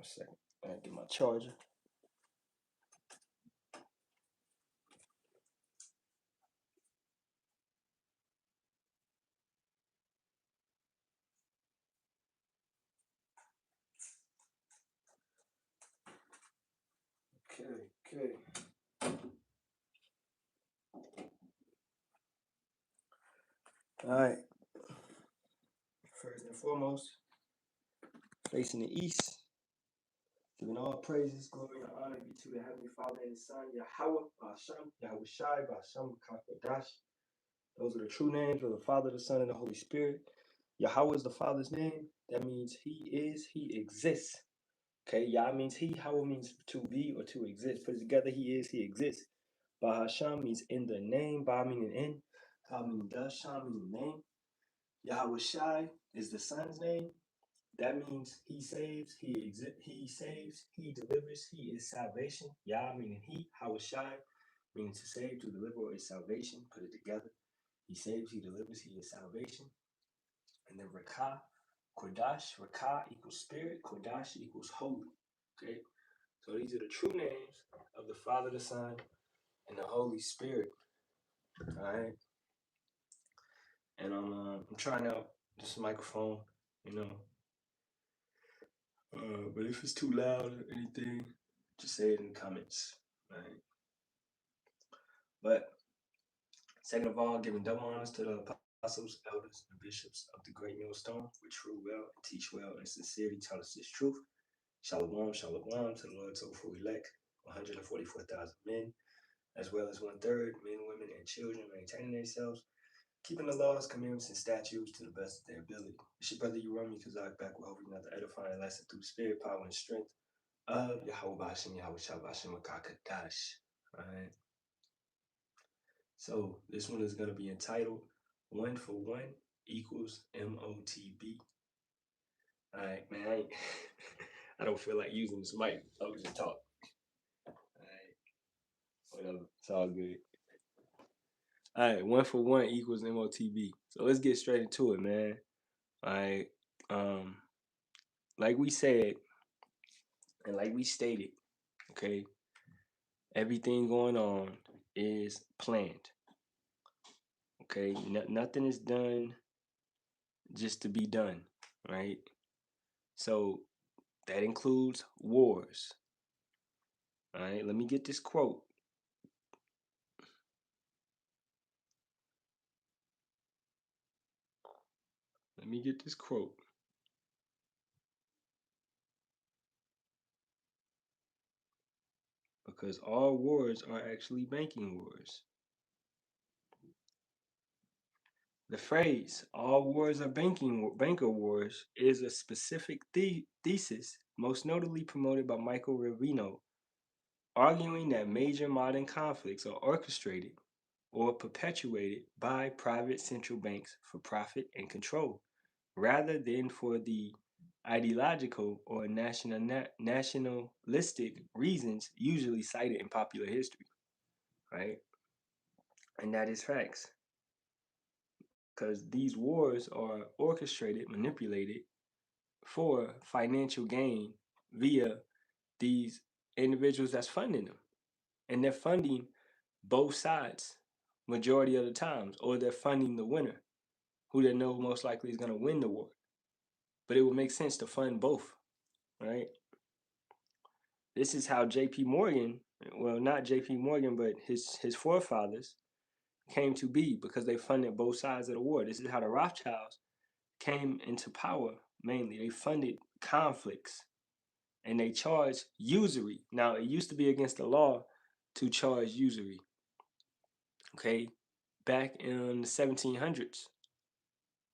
1 second. I gotta get my charger. Okay. Alright. First and foremost, facing the east, giving all praises, glory, and honor be to the Heavenly Father and His Son, Yahawah, Sham, Yahawashi, Sham, Kakadash. Those are the true names of the Father, the Son, and the Holy Spirit. Yahawah is the Father's name. That means He exists. Okay, Yah means He, Hawa means to be or to exist. Put it together, He exists. Bahasham means in the name, Ba meaning in, Ka meaning does, Sham meaning name. Yahawashi is the Son's name. That means He saves, He saves, He delivers, He is salvation. Yah meaning He, Hawashi meaning to save, to deliver, or is salvation. Put it together. He saves, He delivers, He is salvation. And then Rakah, Kodash, Rakah equals spirit, Kodash equals holy. Okay? So these are the true names of the Father, the Son, and the Holy Spirit. Alright? And I'm trying out this microphone, you know. But if it's too loud or anything, just say it in the comments. Right? But second of all, giving double honors to the apostles, elders, and bishops of the great millstone, which rule well and teach well and sincerely tell us this truth. Shalom, shalom to the Lord's soulful elect, 144,000 men, as well as 1/3 men, women, and children, maintaining themselves, keeping the laws, commandments, and statutes to the best of their ability. It's your brother Yerami Kazak back with hoping another edifying lesson through the spirit, power, and strength of Yahawah Hashem, Yahawashi, Makakadash. Alright. So this one is going to be entitled 1 for 1 equals M.O.T.B. Alright, man. I don't feel like using this mic. I'll just talk. Alright. Whatever. It's all good. Alright, 1 for 1 equals M.O.T.B. So let's get straight into it, man. Alright. Like we said, and like we stated, okay, everything going on is planned. Okay, nothing is done just to be done, right? So that includes wars. All right, let me get this quote. Let me get this quote. Because all wars are actually banking wars. The phrase, all wars are banker wars, is a specific thesis, most notably promoted by Michael Revino, arguing that major modern conflicts are orchestrated or perpetuated by private central banks for profit and control, rather than for the ideological or nationalistic reasons usually cited in popular history, right? And that is facts. Because these wars are orchestrated, manipulated for financial gain via these individuals that's funding them. And they're funding both sides majority of the times, or they're funding the winner, who they know most likely is going to win the war. But it would make sense to fund both, right? This is how J.P. Morgan, well, not J.P. Morgan, but his forefathers came to be, because they funded both sides of the war. This is how the Rothschilds came into power, mainly. They funded conflicts, and they charged usury. Now, it used to be against the law to charge usury, okay, back in the 1700s.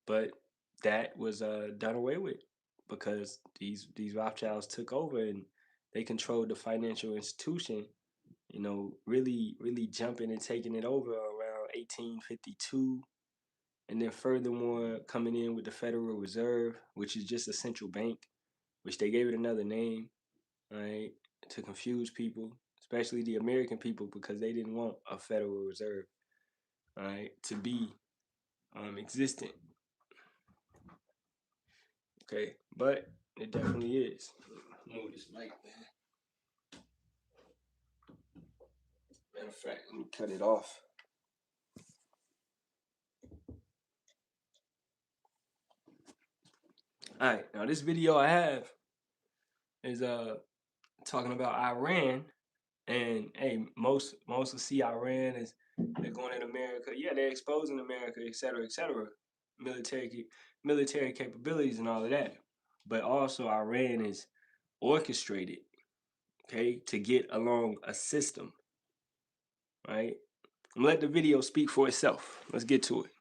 But that was done away with, because these Rothschilds took over and they controlled the financial institution, you know, really jumping and taking it over around 1852. And then furthermore, coming in with the Federal Reserve, which is just a central bank, which they gave it another name, right, to confuse people, especially the American people, because they didn't want a Federal Reserve, right, to be existent. Okay, but it definitely is. Move this mic, man. Matter of fact, let me cut it off. Alright, now this video I have is talking about Iran, and hey, most will see Iran as they're going in America. Yeah, they're exposing America, etc., etc. Military capabilities and all of that. But also Iran is orchestrated, okay, to get along a system, right? I'm gonna let the video speak for itself. Let's get to it.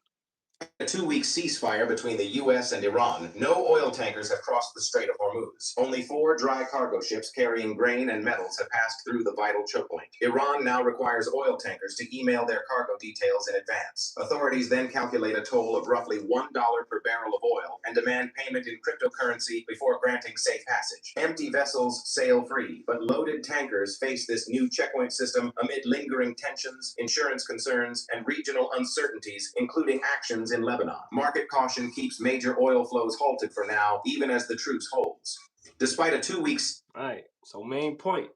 A 2-week ceasefire between the U.S. and Iran, no oil tankers have crossed the Strait of Hormuz. Only 4 dry cargo ships carrying grain and metals have passed through the vital choke point. Iran now requires oil tankers to email their cargo details in advance. Authorities then calculate a toll of roughly $1 per barrel of oil and demand payment in cryptocurrency before granting safe passage. Empty vessels sail free, but loaded tankers face this new checkpoint system amid lingering tensions, insurance concerns, and regional uncertainties, including actions in Lebanon. Market caution keeps major oil flows halted for now, even as the truce holds. Despite a 2 weeks. All right, so main point.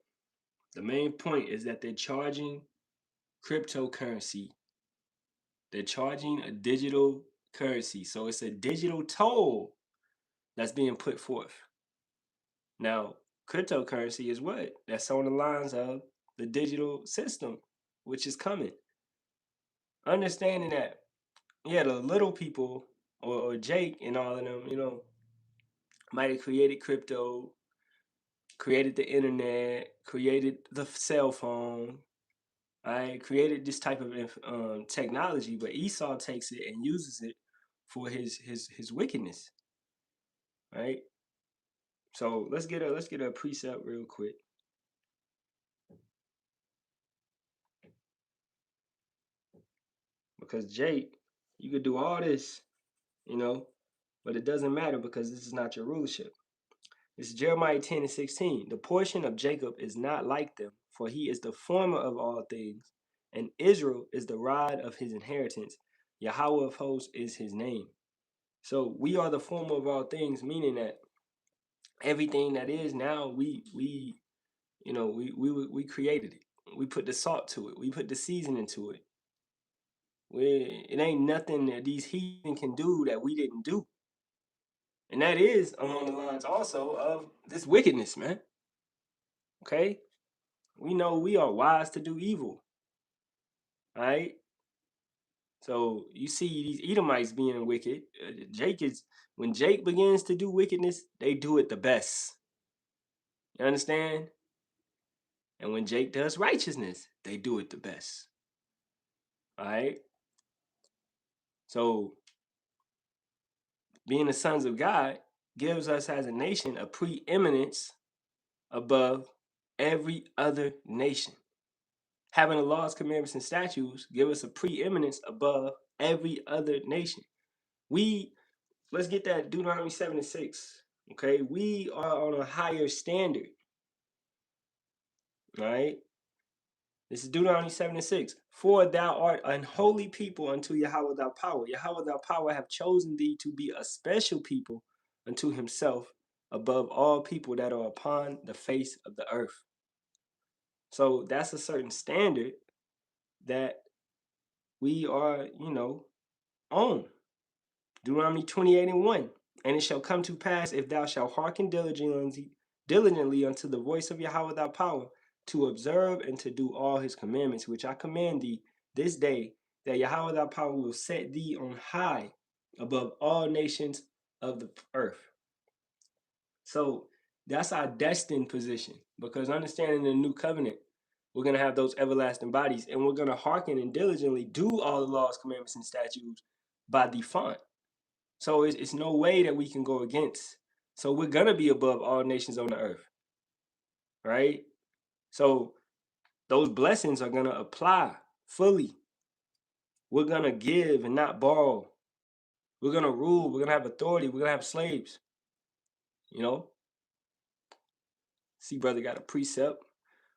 The main point is that they're charging cryptocurrency. They're charging a digital currency. So it's a digital toll that's being put forth. Now, cryptocurrency is what? That's on the lines of the digital system, which is coming. Understanding that, yeah, the little people or Jake and all of them, might have created crypto, created the internet, created the cell phone, right? Created this type of technology, but Esau takes it and uses it for his wickedness, right? So let's get a precept real quick. Because Jake, you could do all this, but it doesn't matter because this is not your rulership. This is Jeremiah 10:16. The portion of Jacob is not like them, for he is the former of all things, and Israel is the rod of his inheritance. Yahawah of hosts is his name. So we are the former of all things, meaning that everything that is now, we created it. We put the salt to it. We put the seasoning to it. It ain't nothing that these heathen can do that we didn't do. And that is along the lines also of this wickedness, man. Okay? We know we are wise to do evil. All right? So you see these Edomites being wicked. When Jake begins to do wickedness, they do it the best. You understand? And when Jake does righteousness, they do it the best. All right? So being the sons of God gives us as a nation a preeminence above every other nation. Having the laws, commandments, and statutes give us a preeminence above every other nation. Let's get that Deuteronomy 7:6. Okay, we are on a higher standard. Right? This is Deuteronomy 7:6. For thou art an holy people unto Yahawah thy power. Yahawah thy power have chosen thee to be a special people unto himself above all people that are upon the face of the earth. So that's a certain standard that we are, on. Deuteronomy 28:1. And it shall come to pass, if thou shalt hearken diligently unto the voice of Yahawah thy power, to observe and to do all his commandments, which I command thee this day, that Yahawah thy power will set thee on high above all nations of the earth. So that's our destined position, because understanding the new covenant, we're going to have those everlasting bodies, and we're going to hearken and diligently do all the laws, commandments, and statutes by default. So it's no way that we can go against. So we're going to be above all nations on the earth, right? So those blessings are going to apply fully. We're going to give and not borrow. We're going to rule. We're going to have authority. We're going to have slaves. See, brother got a precept.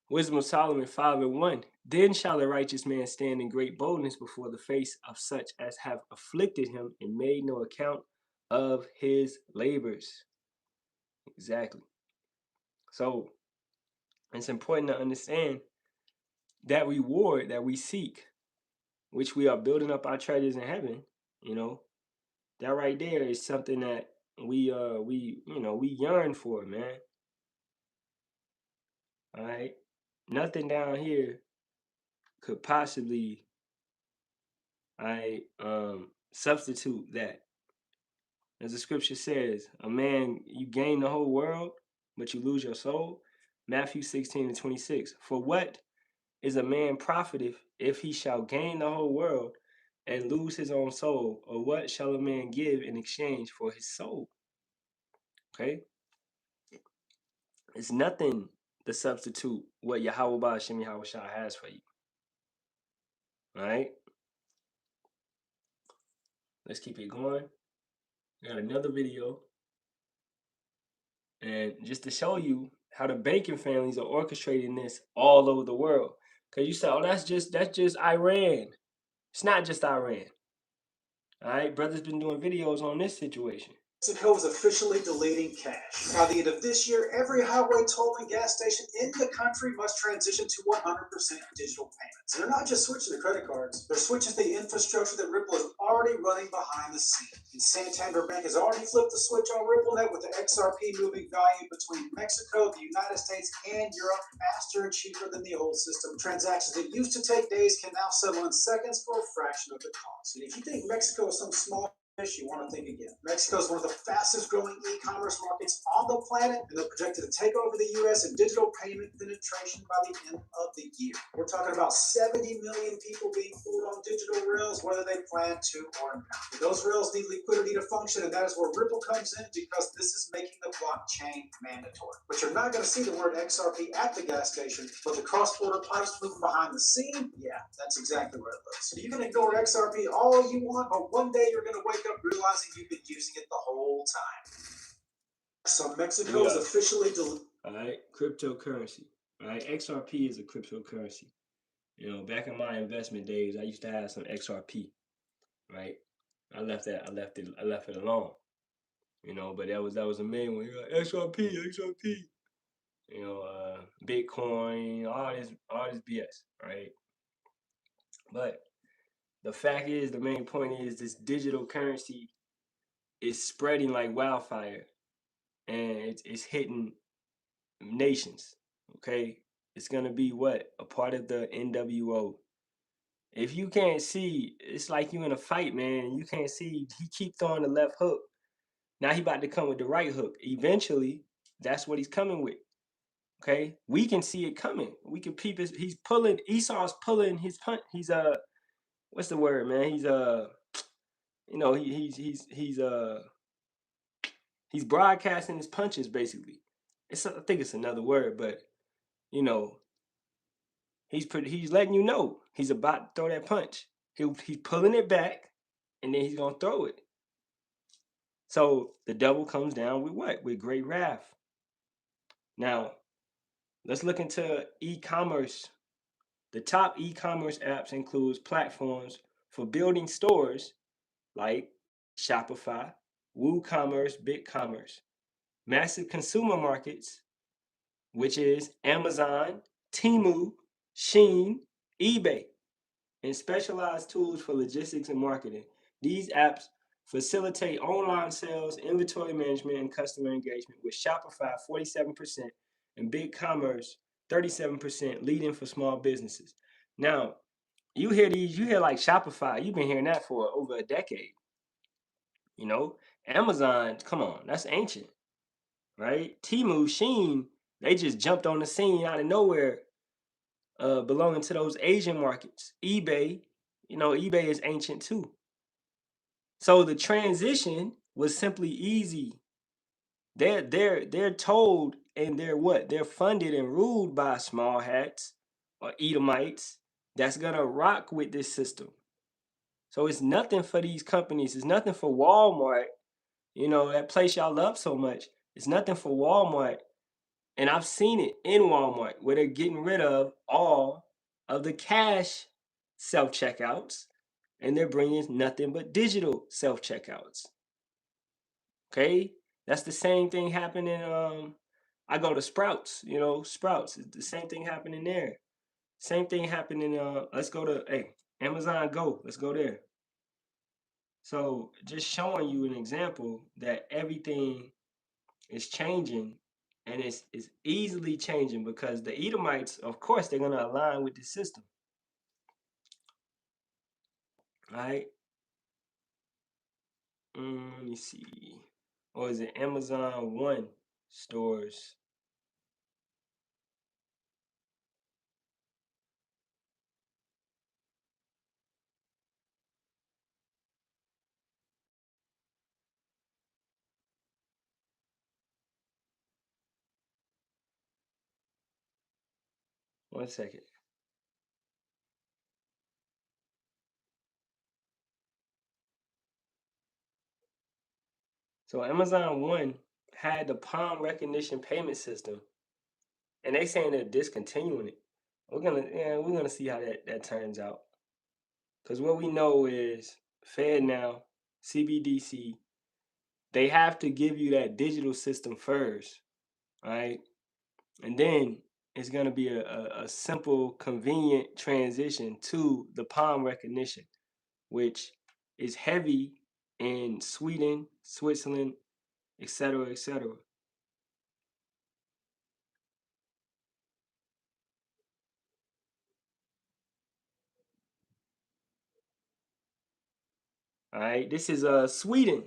Wisdom of Solomon 5:1. Then shall a righteous man stand in great boldness before the face of such as have afflicted him and made no account of his labors. Exactly. So it's important to understand that reward that we seek, which we are building up our treasures in heaven, you know, that right there is something that we yearn for, man. All right. Nothing down here could possibly substitute that. As the scripture says, a man, you gain the whole world, but you lose your soul. Matthew 16:26. For what is a man profited if he shall gain the whole world and lose his own soul? Or what shall a man give in exchange for his soul? Okay? It's nothing to substitute what Yahawah Shem Yahawashi has for you. All right? Let's keep it going. We got another video. And just to show you how the banking families are orchestrating this all over the world. Because you say, oh, that's just Iran. It's not just Iran. All right, brother's been doing videos on this situation. Mexico is officially deleting cash. By the end of this year, every highway toll and gas station in the country must transition to 100% digital payments. And they're not just switching to credit cards, they're switching to the infrastructure that Ripple is already running behind the scenes. And Santander Bank has already flipped the switch on RippleNet with the XRP moving value between Mexico, the United States, and Europe faster and cheaper than the old system. Transactions that used to take days can now settle in seconds for a fraction of the cost. And if you think Mexico is some small you want to think again. Mexico is one of the fastest growing e-commerce markets on the planet, and they're projected to take over the U.S. in digital payment penetration by the end of the year. We're talking about 70 million people being fooled on digital rails, whether they plan to or not. And those rails need liquidity to function, and that is where Ripple comes in because this is making the blockchain mandatory. But you're not going to see the word XRP at the gas station, but the cross-border pipes moving behind the scene, yeah, that's exactly where it lives. So you can ignore XRP all you want, but one day you're going to wake up realizing you've been using it the whole time. So Mexico is officially all right, cryptocurrency. All right, XRP is a cryptocurrency. You know, back in my investment days, I used to have some XRP. Right, I left it alone. You know, but that was a main one. XRP. You know, Bitcoin, all this BS. Right, but the fact is, the main point is this digital currency is spreading like wildfire, and it's hitting nations. Okay, it's gonna be what, a part of the NWO. If you can't see, it's like you in a fight, man. You can't see. He keep throwing the left hook. Now he about to come with the right hook. Eventually, that's what he's coming with. Okay, we can see it coming. We can peep his. He's pulling. Esau's pulling his punch. He's what's the word, man? He's you know, he's broadcasting his punches basically. I think it's another word, but you know, he's letting you know he's about to throw that punch. He's pulling it back, and then he's gonna throw it. So the devil comes down with what? With great wrath. Now, let's look into e-commerce. The top e-commerce apps includes platforms for building stores like Shopify, WooCommerce, BigCommerce. Massive consumer markets, which is Amazon, Temu, Sheen, eBay, and specialized tools for logistics and marketing. These apps facilitate online sales, inventory management, and customer engagement, with Shopify 47% and BigCommerce 37%, leading for small businesses. Now, you hear like Shopify, you've been hearing that for over a decade. You know, Amazon, come on, that's ancient, right? Temu, Sheen, they just jumped on the scene out of nowhere, belonging to those Asian markets. eBay, you know, eBay is ancient too. So the transition was simply easy. They're told, and they're funded and ruled by small hats or Edomites that's gonna rock with this system. So it's nothing for these companies. It's nothing for Walmart. You know, that place y'all love so much. It's nothing for Walmart. And I've seen it in Walmart where they're getting rid of all of the cash self-checkouts, and they're bringing nothing but digital self-checkouts. Okay? That's the same thing happening I go to Sprouts, Sprouts. The same thing happening there. Same thing happened in let's go to Amazon Go. Let's go there. So just showing you an example that everything is changing, and it's easily changing because the Edomites, of course, they're gonna align with the system. All right. Let me see. Or is it Amazon One stores? One second. So Amazon One had the palm recognition payment system, and they saying they're discontinuing it. We're gonna see how that turns out. Because what we know is FedNow, CBDC, they have to give you that digital system first, right? And then it's gonna be a simple, convenient transition to the palm recognition, which is heavy in Sweden, Switzerland, etc., etc. All right, this is Sweden.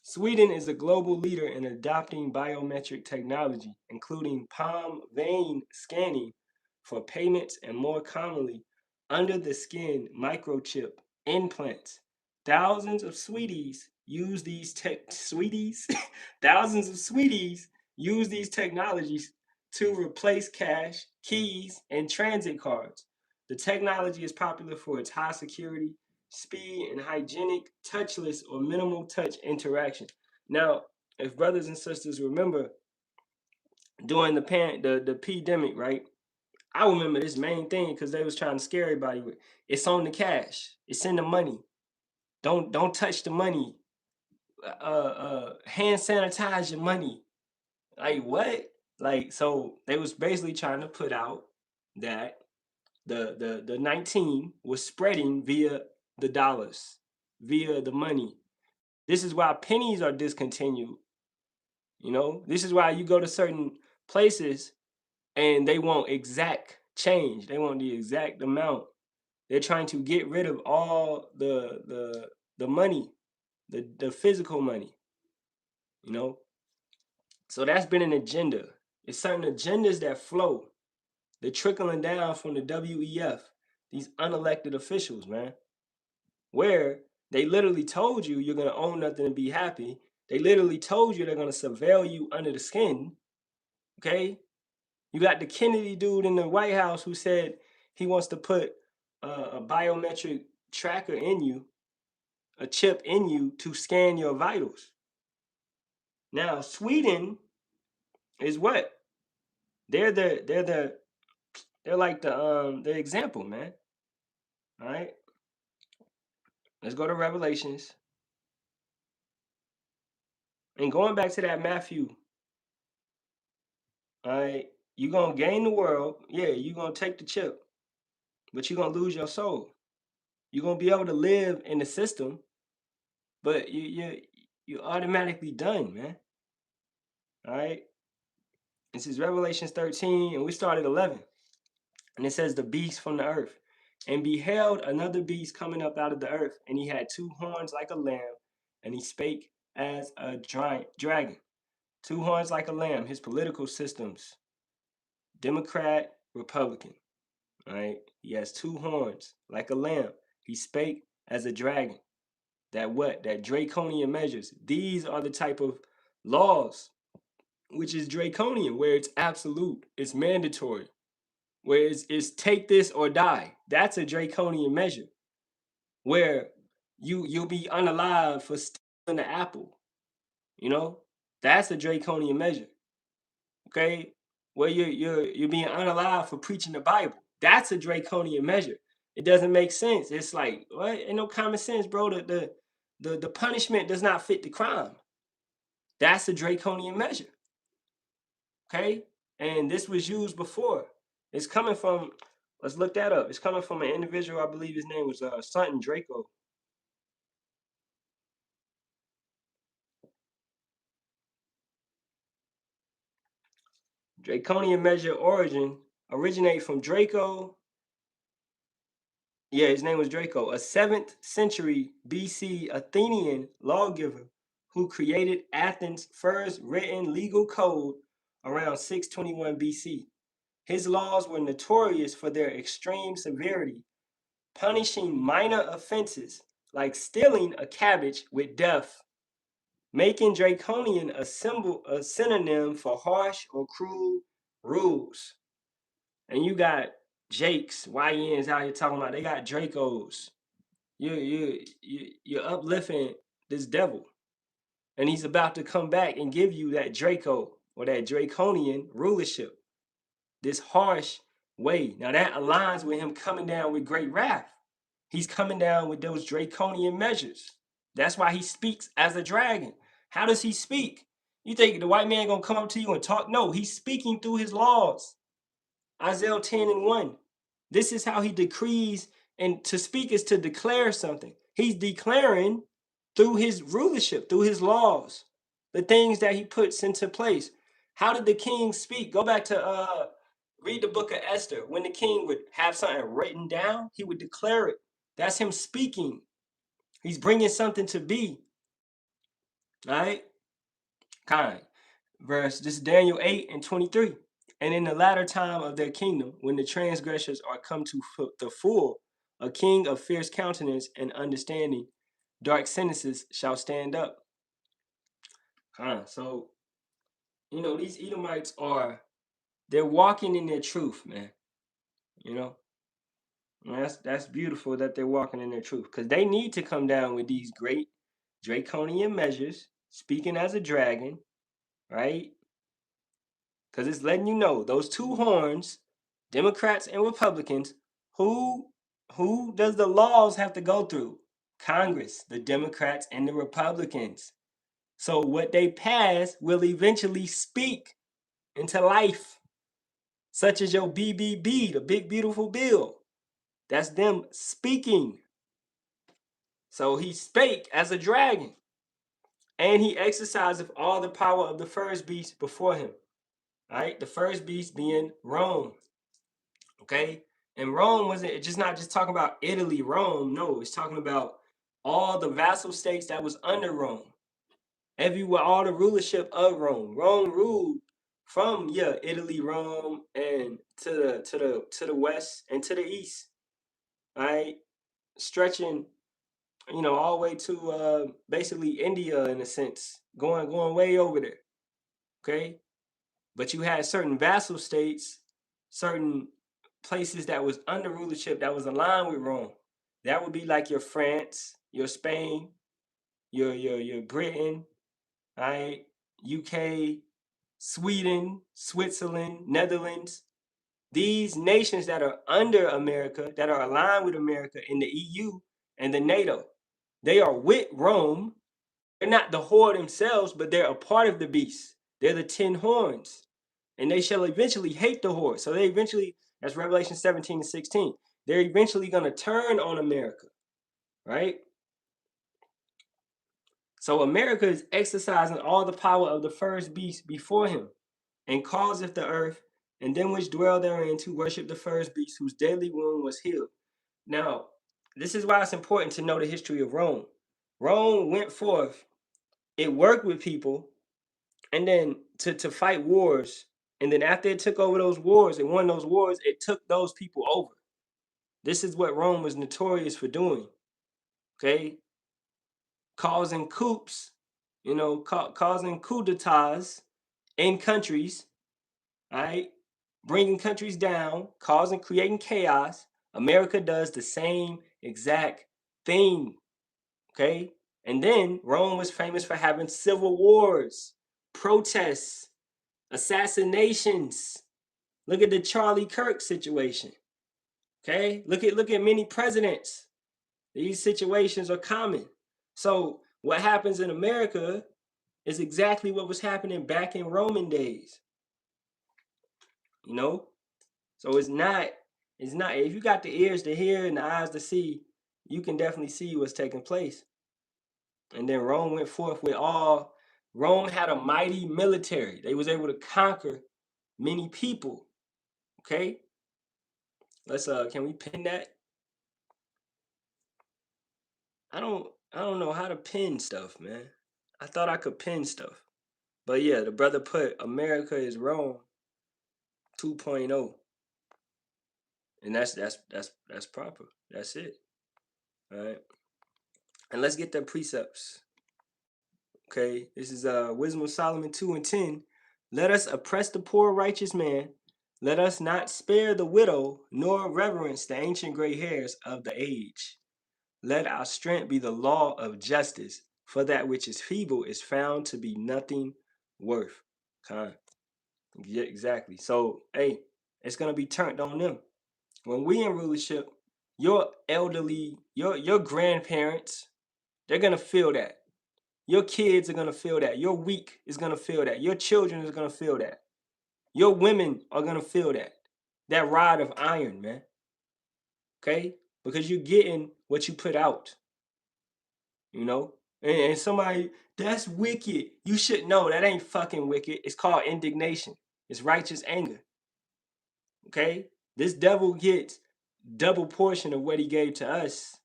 Sweden is a global leader in adopting biometric technology, including palm vein scanning for payments and more commonly under the skin microchip implants. Thousands of Swedes use these tech Swedes, thousands of Swedes use these technologies to replace cash, keys, and transit cards. The technology is popular for its high security, speed, and hygienic, touchless or minimal touch interaction. Now, if brothers and sisters remember during the pandemic, right? I remember this main thing because they was trying to scare everybody with it's on the cash, it's in the money. Don't touch the money. Hand sanitize your money. Like what? Like so they was basically trying to put out that the 19 was spreading via the dollars, via the money. This is why pennies are discontinued. This is why you go to certain places and they want exact change. They want the exact amount. They're trying to get rid of all the money, the physical money, you know. So that's been an agenda. It's certain agendas that flow. They're trickling down from the WEF, these unelected officials, man, where they literally told you you're gonna own nothing and be happy. They literally told you they're gonna surveil you under the skin. Okay, you got the Kennedy dude in the White House who said he wants to put a biometric tracker in you, a chip in you to scan your vitals. Now, Sweden is what? They're like the example, man. All right. Let's go to Revelations. And going back to that Matthew, all right, you're gonna gain the world. Yeah, you're gonna take the chip, but you're gonna lose your soul. You're gonna be able to live in the system, but you're automatically done, man. All right. This is Revelations 13, and we started 11. And it says, the beast from the earth. And beheld another beast coming up out of the earth, and he had two horns like a lamb, and he spake as a dragon. Two horns like a lamb, his political systems, Democrat, Republican. All right. He has two horns like a lamb. He spake as a dragon. That what? That draconian measures. These are the type of laws which is draconian, where it's absolute, it's mandatory, where it's take this or die. That's a draconian measure, where you'll be unalive for stealing the apple. You know, that's a draconian measure. Okay, where you're being unalive for preaching the Bible. That's a draconian measure. It doesn't make sense. It's like what? Ain't no common sense, bro. The punishment does not fit the crime. That's a draconian measure. Okay, and this was used before. It's coming from. Let's look that up. It's coming from an individual. I believe his name was Sutton Draco. Draconian measure origin originate from Draco. Yeah, his name was Draco, a 7th century BC Athenian lawgiver who created Athens' first written legal code around 621 BC. His laws were notorious for their extreme severity, punishing minor offenses like stealing a cabbage with death, making draconian a synonym for harsh or cruel rules. And you got Jakes, YNs out here talking about they got Dracos. You're uplifting this devil, and he's about to come back and give you that Draco or that draconian rulership, this harsh way. Now that aligns with him coming down with great wrath. He's coming down with those draconian measures. That's why he speaks as a dragon. How does he speak? You think the white man gonna come up to you and talk? No, he's speaking through his laws. Isaiah 10:1. This is how he decrees, and to speak is to declare something. He's declaring through his rulership, through his laws, the things that he puts into place. How did the king speak? Go back to read the book of Esther. When the king would have something written down, he would declare it. That's him speaking. He's bringing something to be. All right? Kind. This is Daniel 8:23. And in the latter time of their kingdom, when the transgressors are come to the full, a king of fierce countenance and understanding, dark sentences shall stand up. So, these Edomites they're walking in their truth, man. And that's beautiful that they're walking in their truth, because they need to come down with these great draconian measures, speaking as a dragon, right? Because it's letting you know those two horns, Democrats and Republicans, who does the laws have to go through? Congress, the Democrats and the Republicans. So what they pass will eventually speak into life, such as your BBB, the big beautiful bill. That's them speaking. So he spake as a dragon, and he exercised all the power of the first beast before him. All right, the first beast being Rome. Okay, and Rome wasn't just not just talking about Italy, Rome. No, it's talking about all the vassal states that was under Rome, everywhere, all the rulership of Rome. Rome ruled from Italy, Rome, and to the west and to the east. All right, stretching all the way to basically India in a sense, going way over there. Okay, but you had certain vassal states, certain places that was under rulership that was aligned with Rome. That would be like your France, your Spain, your Britain, right? UK, Sweden, Switzerland, Netherlands. These nations that are under America, that are aligned with America in the EU and the NATO, they are with Rome. They're not the whore themselves, but they're a part of the beast. They're the 10 horns. And they shall eventually hate the whore. So they eventually, that's Revelation 17:16. They're eventually going to turn on America, right? So America is exercising all the power of the first beast before him, and causeth the earth and them which dwell therein to worship the first beast, whose deadly wound was healed. Now, this is why it's important to know the history of Rome. Rome went forth, it worked with people, and then to fight wars. And then after it took over those wars and won those wars, it took those people over. This is what Rome was notorious for doing. Okay, causing coups, causing coup d'etats in countries. All right, bringing countries down, creating chaos. America does the same exact thing. Okay, and then Rome was famous for having civil wars, protests, assassinations. Look at the Charlie Kirk situation. Okay, look at many presidents. These situations are common. So what happens in America is exactly what was happening back in Roman days. You know? So it's not, if you got the ears to hear and the eyes to see, you can definitely see what's taking place. And then Rome went forth with all, Rome had a mighty military. They was able to conquer many people. Okay? Let's can we pin that? I don't know how to pin stuff, man. I thought I could pin stuff. But yeah, the brother put America is Rome 2.0. And that's proper. That's it. All right. And let's get the precepts. Okay. This is Wisdom of Solomon 2:10. Let us oppress the poor righteous man. Let us not spare the widow, nor reverence the ancient gray hairs of the age. Let our strength be the law of justice, for that which is feeble is found to be nothing worth. Yeah, exactly. So, hey, it's gonna be turned on them. When we in rulership, your elderly, your grandparents, they're gonna feel that. Your kids are gonna feel that. Your weak is gonna feel that. Your children is gonna feel that. Your women are gonna feel that. That rod of iron, man. Okay? Because you're getting what you put out. You know? And somebody, that's wicked. You should know that ain't fucking wicked. It's called indignation. It's righteous anger. Okay? This devil gets double portion of what he gave to us.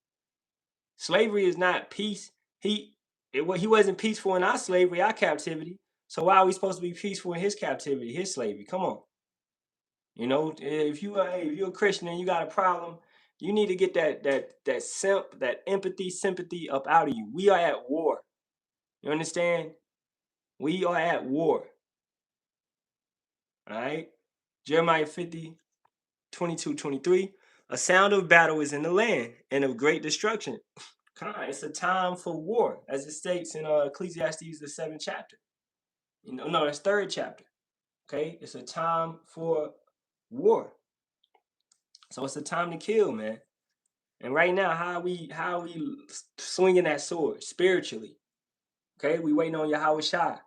Slavery is not peace. He wasn't peaceful in our slavery, our captivity. So why are we supposed to be peaceful in his captivity, his slavery? Come on. You know, if you're a Christian and you got a problem, you need to get that empathy, sympathy up out of you. We are at war. You understand? We are at war. All right? Jeremiah 50:22-23. A sound of battle is in the land and of great destruction. It's a time for war, as it states in Ecclesiastes, the 7th chapter. No, it's 3rd chapter. Okay, it's a time for war. So it's a time to kill, man. And right now, how we swinging that sword spiritually? Okay, we waiting on Yahawashi,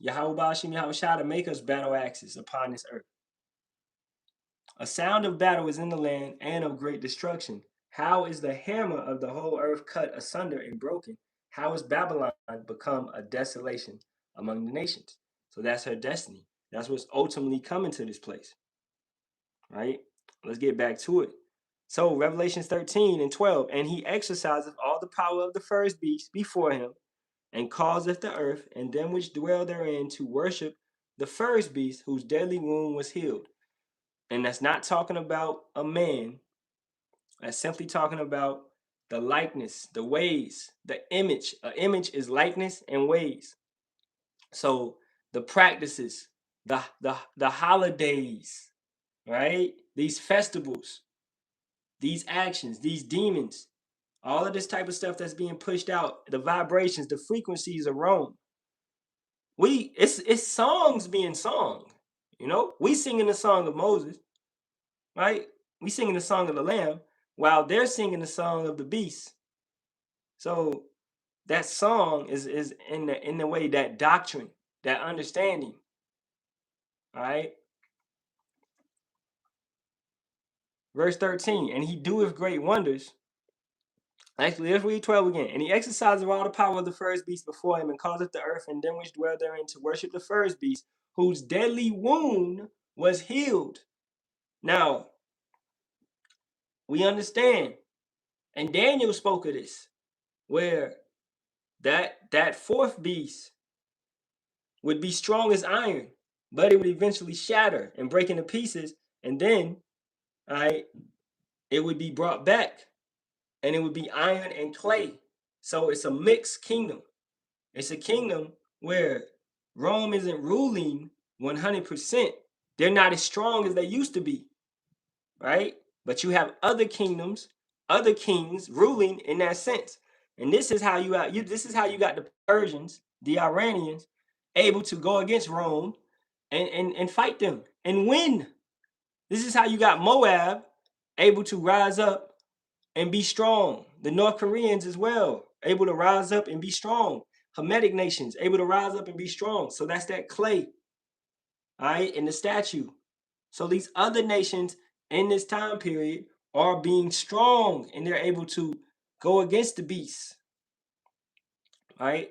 Yahawashi to make us battle axes upon this earth. A sound of battle is in the land and of great destruction. How is the hammer of the whole earth cut asunder and broken? How is Babylon become a desolation among the nations? So that's her destiny. That's what's ultimately coming to this place. Right? Let's get back to it. So Revelations 13:12, and he exerciseth all the power of the first beast before him, and causeth the earth and them which dwell therein to worship the first beast whose deadly wound was healed. And that's not talking about a man. That's simply talking about the likeness, the ways, the image. An image is likeness and ways. So the practices, the holidays, right? These festivals, these actions, these demons, all of this type of stuff that's being pushed out, the vibrations, the frequencies of Rome. It's songs being sung. You know, we singing the song of Moses, right? We singing the song of the Lamb while they're singing the song of the beast. So that song is in the way, that doctrine, that understanding. All right. Verse 13, and he doeth great wonders. Actually, let's read 12 again. And he exerciseth all the power of the first beast before him, and causeth the earth and them which dwell therein to worship the first beast, whose deadly wound was healed. Now, we understand, and Daniel spoke of this, where that fourth beast would be strong as iron, but it would eventually shatter and break into pieces, and then, all right, it would be brought back, and it would be iron and clay. So it's a mixed kingdom. It's a kingdom where Rome isn't ruling 100%. They're not as strong as they used to be, right? But you have other kingdoms, other kings ruling in that sense. And this is how you got the Persians, the Iranians, able to go against Rome and fight them and win. This is how you got Moab able to rise up and be strong. The North Koreans as well, able to rise up and be strong. Hamitic nations able to rise up and be strong. So that's that clay, all right, in the statue. So these other nations in this time period are being strong, and they're able to go against the beast, right?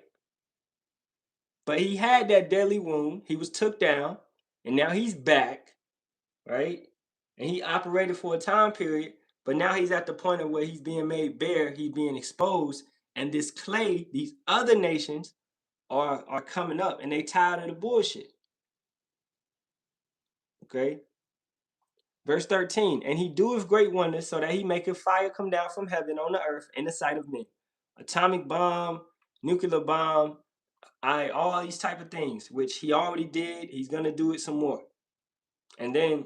But he had that deadly wound. He was took down, and now he's back, right? And he operated for a time period, but now he's at the point of where he's being made bare, he's being exposed, and this clay, these other nations are coming up, and they tired of the bullshit. Okay. Verse 13, and he doeth great wonders, so that he maketh fire come down from heaven on the earth in the sight of men. Atomic bomb, nuclear bomb, all these type of things, which he already did. He's gonna do it some more. And then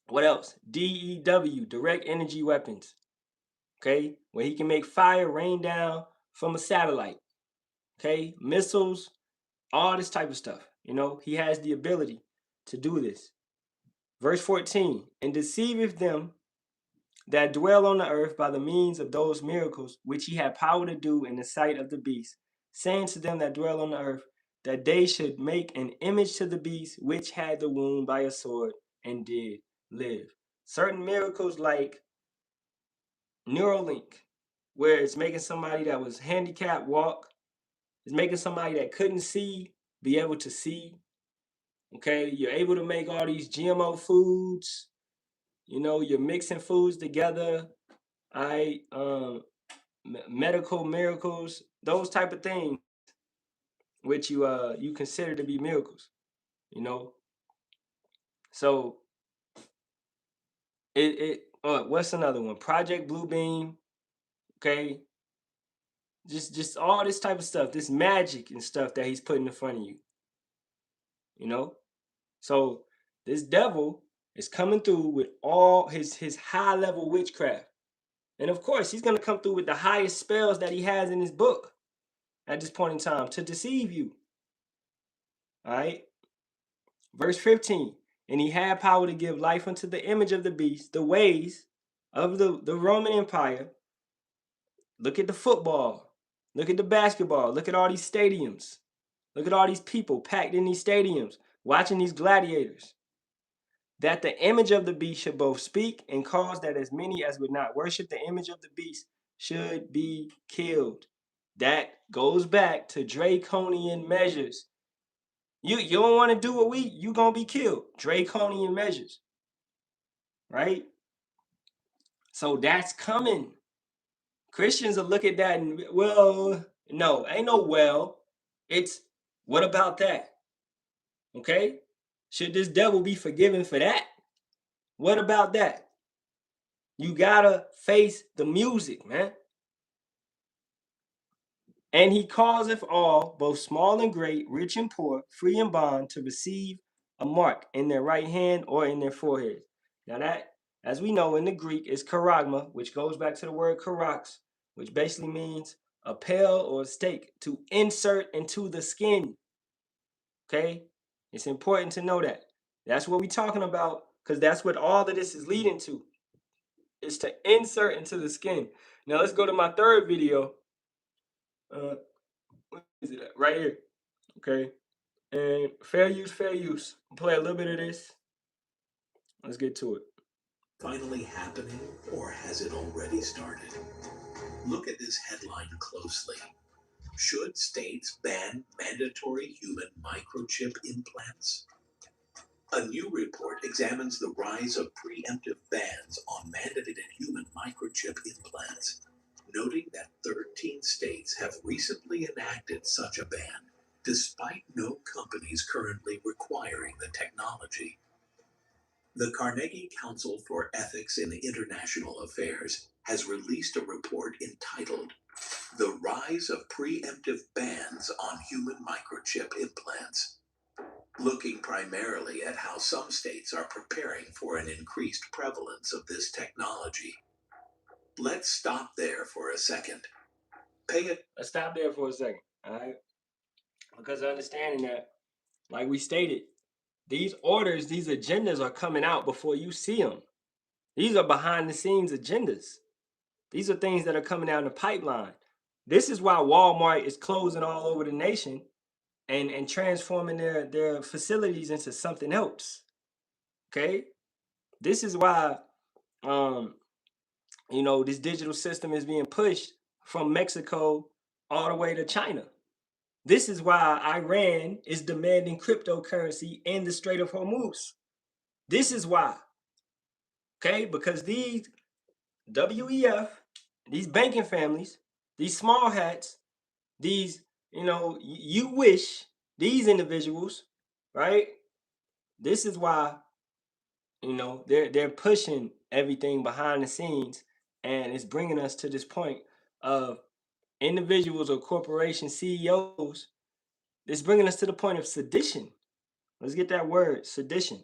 what else? DEW, direct energy weapons. Okay, where he can make fire rain down from a satellite. Okay, missiles, all this type of stuff. You know, he has the ability to do this. Verse 14, and deceiveth them that dwell on the earth by the means of those miracles which he had power to do in the sight of the beast, saying to them that dwell on the earth that they should make an image to the beast which had the wound by a sword and did live. Certain miracles like Neuralink, where it's making somebody that was handicapped walk, it's making somebody that couldn't see be able to see. Okay, you're able to make all these GMO foods. You know, you're mixing foods together. I medical miracles, those type of things, which you consider to be miracles. You know, so what's another one? Project Bluebeam. Okay, just all this type of stuff, this magic and stuff that he's putting in front of you. You know, so this devil is coming through with all his high level witchcraft. And of course, he's going to come through with the highest spells that he has in his book at this point in time to deceive you. All right. Verse 15. And he had power to give life unto the image of the beast, the ways of the Roman Empire. Look at the football. Look at the basketball. Look at all these stadiums. Look at all these people packed in these stadiums watching these gladiators. That the image of the beast should both speak and cause that as many as would not worship the image of the beast should be killed. That goes back to draconian measures. You don't want to do what you gonna be killed. Draconian measures, right? So that's coming. Christians will look at that and, well, no, ain't no well. It's, what about that? Okay? Should this devil be forgiven for that? What about that? You gotta face the music, man. And he causeth all, both small and great, rich and poor, free and bond, to receive a mark in their right hand or in their forehead. Now that, as we know in the Greek, is charagma, which goes back to the word charax, which basically means a pale or a stake to insert into the skin. Okay? It's important to know that. That's what we're talking about, because that's what all of this is leading to, is to insert into the skin. Now let's go to my third video. What is it at? Right here. Okay. And fair use, fair use. Play a little bit of this. Let's get to it. Finally happening, or has it already started? Look at this headline closely. Should states ban mandatory human microchip implants? A new report examines the rise of preemptive bans on mandated human microchip implants, noting that 13 states have recently enacted such a ban, despite no companies currently requiring the technology. The Carnegie Council for Ethics in International Affairs has released a report entitled The Rise of Preemptive Bans on Human Microchip Implants, looking primarily at how some states are preparing for an increased prevalence of this technology. Let's stop there for a second. Let's stop there for a second. All right. Because understanding that, like we stated, these orders, these agendas are coming out before you see them. These are behind the scenes agendas. These are things that are coming out in the pipeline. This is why Walmart is closing all over the nation and transforming their facilities into something else. Okay, this is why this digital system is being pushed from Mexico all the way to China. This is why Iran is demanding cryptocurrency in the Strait of Hormuz. This is why. Okay, because these WEF, these banking families, these small hats, these, you wish, these individuals, right? This is why, they're pushing everything behind the scenes, and it's bringing us to this point of individuals or corporation CEOs. It's bringing us to the point of sedition. Let's get that word, sedition,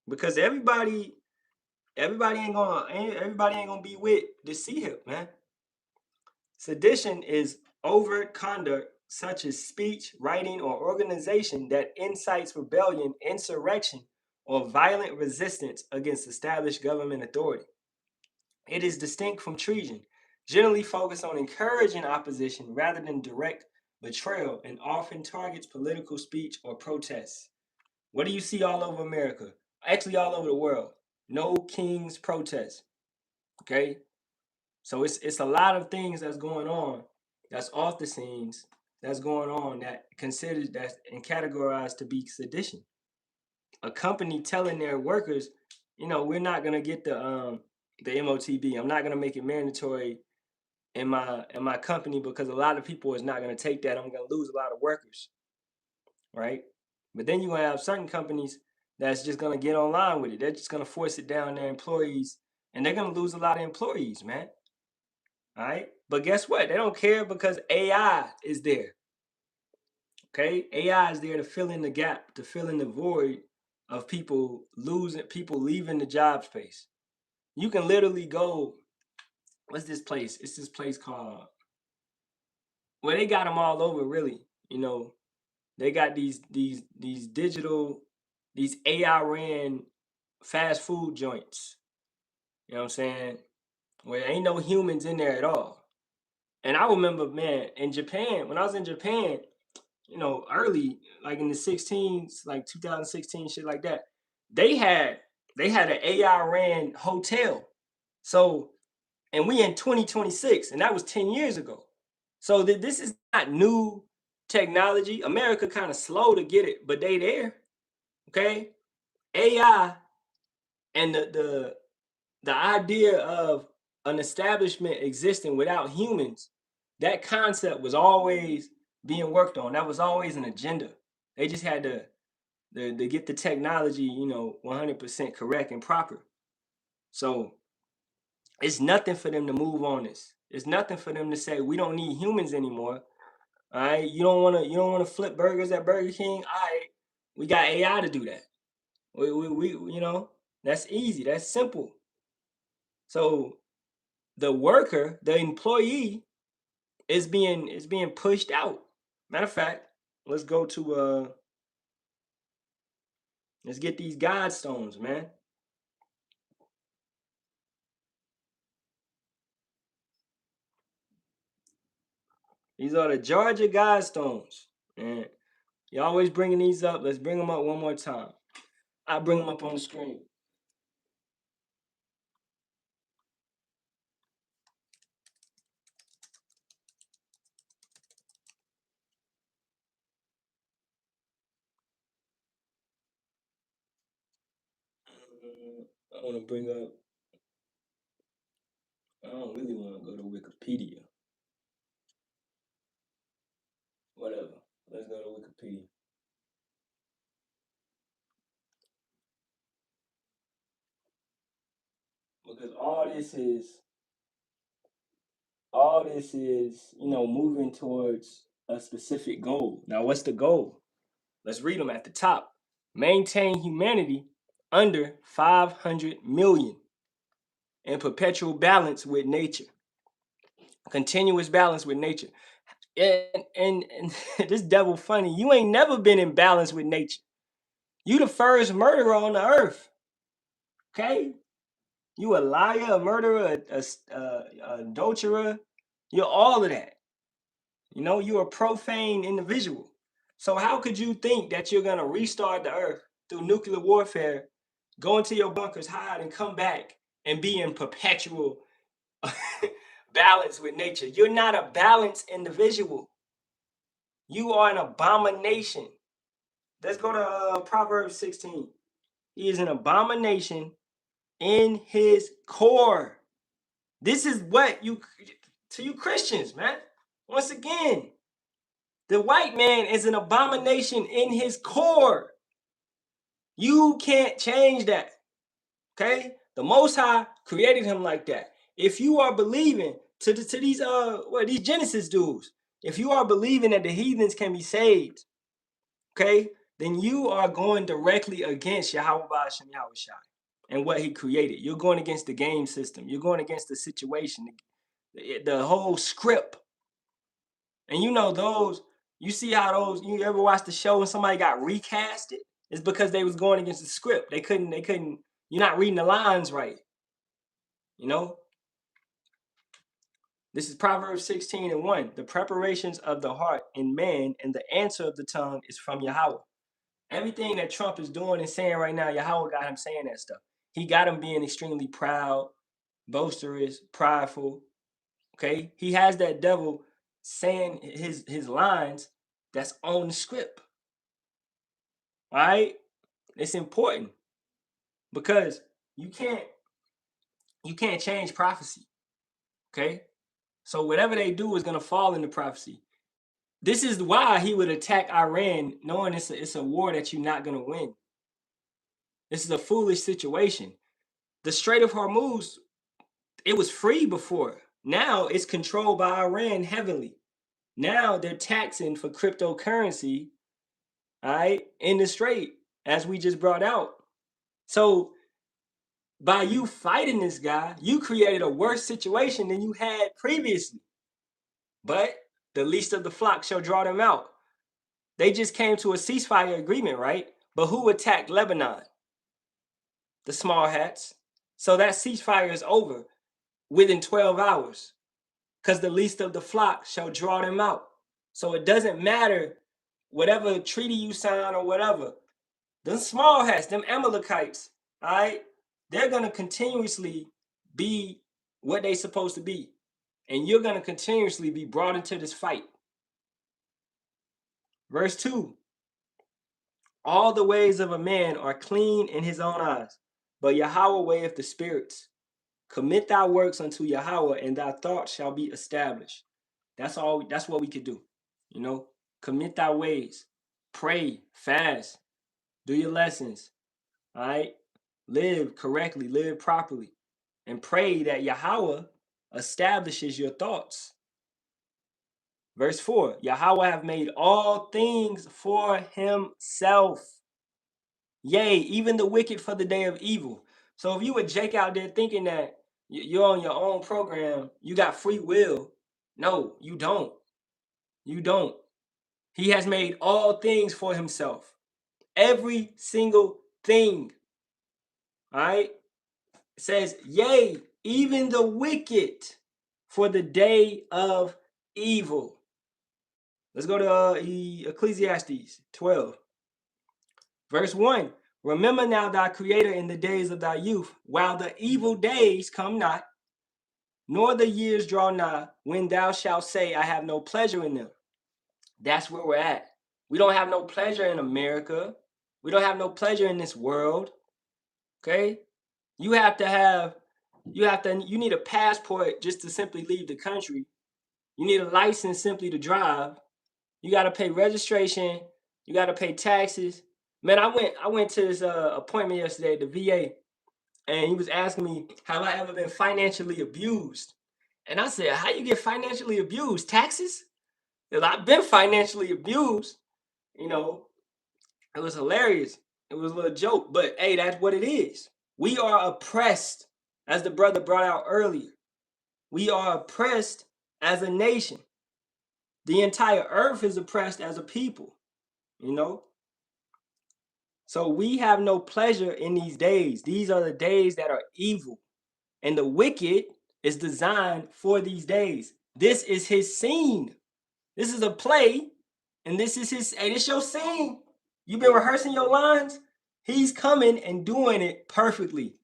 because everybody ain't gonna be with the C-hip, man. Sedition is overt conduct such as speech, writing, or organization that incites rebellion, insurrection, or violent resistance against established government authority. It is distinct from treason, generally focused on encouraging opposition rather than direct betrayal, and often targets political speech or protests. What do you see all over America? Actually, all over the world. No king's protests. Okay, so it's a lot of things that's going on, that's off the scenes, that's going on that considered that and categorized to be sedition. A company telling their workers, we're not gonna get the M.O.T.B. I'm not gonna make it mandatory in my company because a lot of people is not gonna take that. I'm gonna lose a lot of workers, right? But then you're gonna have certain companies that's just gonna get online with it. They're just gonna force it down their employees, and they're gonna lose a lot of employees, man. All right. But guess what? They don't care because AI is there. Okay. AI is there to fill in the gap, to fill in the void of people leaving the job space. You can literally go, what's this place? It's this place called, well, they got them all over, really. They got these digital, these AI ran fast food joints. You know what I'm saying? Where ain't no humans in there at all. And I remember, man, in Japan, when I was in Japan, early, like in the 16s, like 2016, shit like that, they had an AI ran hotel. So, and we in 2026, and that was 10 years ago. So this is not new technology. America kind of slow to get it, but they there. Okay, AI and the idea of an establishment existing without humans, that concept was always being worked on. That was always an agenda. They just had to get the technology, 100% correct and proper. So it's nothing for them to move on this. It's nothing for them to say we don't need humans anymore. All right, you don't wanna flip burgers at Burger King. All right, we got AI to do that. We that's easy. That's simple. So the worker, the employee, is being pushed out. Matter of fact, let's go to let's get these Godstones, man. These are the Georgia Godstones. And you always bringing these up. Let's bring them up one more time. I bring them up on the screen. I want to bring up. I don't really want to go to Wikipedia. Whatever. Let's go to Wikipedia. Because all this is moving towards a specific goal. Now, what's the goal? Let's read them at the top. Maintain humanity under 500 million in perpetual balance with nature. Continuous balance with nature. And this devil funny. You ain't never been in balance with nature. You the first murderer on the earth. Okay? You a liar, a murderer, a adulterer. You're all of that. You're a profane individual. So how could you think that you're gonna restart the earth through nuclear warfare, go into your bunkers, hide, and come back and be in perpetual balance with nature. You're not a balanced individual. You are an abomination. Let's go to Proverbs 16. He is an abomination in his core. This is what to you Christians, man. Once again, the white man is an abomination in his core. You can't change that. Okay? The Most High created him like that. If you are believing to these Genesis dudes, if you are believing that the heathens can be saved, okay, then you are going directly against Yahawah Sham Yahawashi and what he created. You're going against the game system. You're going against the situation, the whole script. And you know those, you see how those, you ever watch the show and somebody got recasted? It's because they was going against the script. They couldn't, you're not reading the lines right. You know? This is Proverbs 16:1. The preparations of the heart in man and the answer of the tongue is from Yahawah. Everything that Trump is doing and saying right now, Yahawah got him saying that stuff. He got him being extremely proud, boisterous, prideful. Okay? He has that devil saying his lines that's on the script. All right? It's important because you can't change prophecy. Okay? So whatever they do is going to fall into prophecy. This is why he would attack Iran, knowing it's a war that you're not going to win. This is a foolish situation. The Strait of Hormuz, it was free before. Now it's controlled by Iran heavily. Now they're taxing for cryptocurrency, all right, in the Strait, as we just brought out. So by you fighting this guy, you created a worse situation than you had previously. But the least of the flock shall draw them out. They just came to a ceasefire agreement, right? But who attacked Lebanon? The small hats. So that ceasefire is over within 12 hours because the least of the flock shall draw them out. So it doesn't matter whatever treaty you sign or whatever. Them small hats, them Amalekites, all right, they're going to continuously be what they're supposed to be. And you're going to continuously be brought into this fight. Verse 2. All the ways of a man are clean in his own eyes, but Yahawah weigheth the spirits. Commit thy works unto Yahawah, and thy thoughts shall be established. That's all. That's what we could do. You know, commit thy ways, pray, fast, do your lessons. All right, live correctly, live properly, and pray that Yahawah establishes your thoughts. Verse 4, Yahawah have made all things for himself. Yea, even the wicked for the day of evil. So if you would Jake out there thinking that you're on your own program, you got free will. No, you don't. You don't. He has made all things for himself. Every single thing. All right? It says, yea, even the wicked for the day of evil. Let's go to Ecclesiastes 12. Verse 1. Remember now thy creator in the days of thy youth, while the evil days come not, nor the years draw nigh, when thou shalt say, I have no pleasure in them. That's where we're at. We don't have no pleasure in America. We don't have no pleasure in this world. Okay? You need a passport just to simply leave the country. You need a license simply to drive. You got to pay registration. You got to pay taxes. Man, I went to this appointment yesterday at the VA, and he was asking me, have I ever been financially abused? And I said, how you get financially abused? Taxes? Because I've been financially abused. You know, it was hilarious. It was a little joke, but hey, that's what it is. We are oppressed, as the brother brought out earlier. We are oppressed as a nation. The entire earth is oppressed as a people, you know? So we have no pleasure in these days. These are the days that are evil. And the wicked is designed for these days. This is his scene. This is a play. And this is his, hey, this your scene. You've been rehearsing your lines. He's coming and doing it perfectly.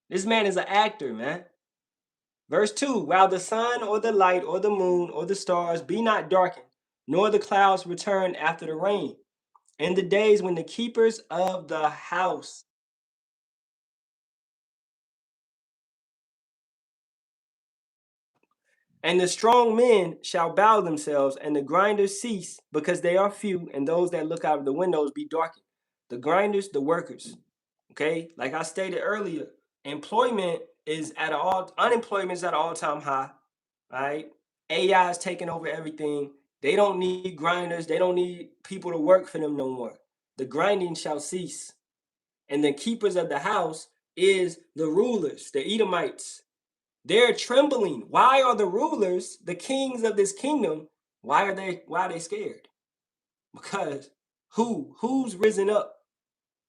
This man is an actor, man. Verse 2, while the sun or the light or the moon or the stars be not darkened, nor the clouds return after the rain, in the days when the keepers of the house and the strong men shall bow themselves, and the grinders cease, because they are few, and those that look out of the windows be darkened. The grinders, the workers. Okay, like I stated earlier, unemployment is at an all-time high. All right, AI is taking over everything. They don't need grinders. They don't need people to work for them no more. The grinding shall cease, and the keepers of the house is the rulers, the Edomites. They're trembling. Why are the rulers, the kings of this kingdom, why are they scared? Because who's risen up?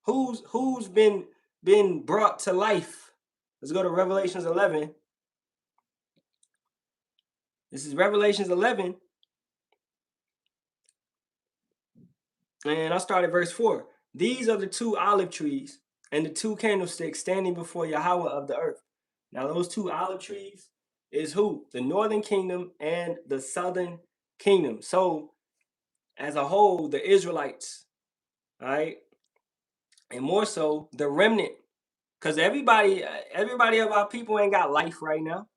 Who's been brought to life? Let's go to Revelations 11. This is Revelations 11. And I'll start at verse 4. These are the two olive trees and the two candlesticks standing before Yahawah of the earth. Now, those two olive trees is who? The northern kingdom and the southern kingdom. So, as a whole, the Israelites, all right, and more so the remnant, because everybody of our people ain't got life right now.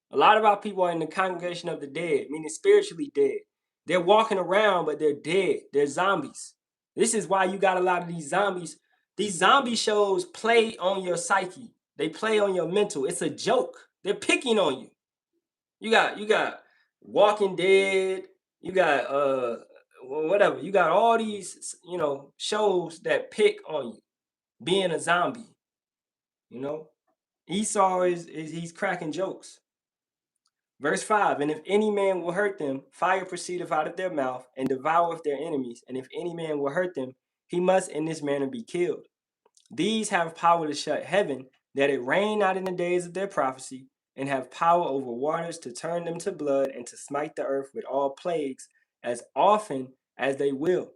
A lot of our people are in the congregation of the dead, meaning spiritually dead. They're walking around, but they're dead. They're zombies. This is why you got a lot of these zombies. These zombie shows play on your psyche. They play on your mental. It's a joke. They're picking on you. You got Walking Dead. You got whatever. You got all these shows that pick on you being a zombie. Esau is he's cracking jokes. Verse 5, and if any man will hurt them, fire proceedeth out of their mouth, and devoureth their enemies. And if any man will hurt them, he must in this manner be killed. These have power to shut heaven, that it rain not in the days of their prophecy, and have power over waters to turn them to blood, and to smite the earth with all plagues, as often as they will.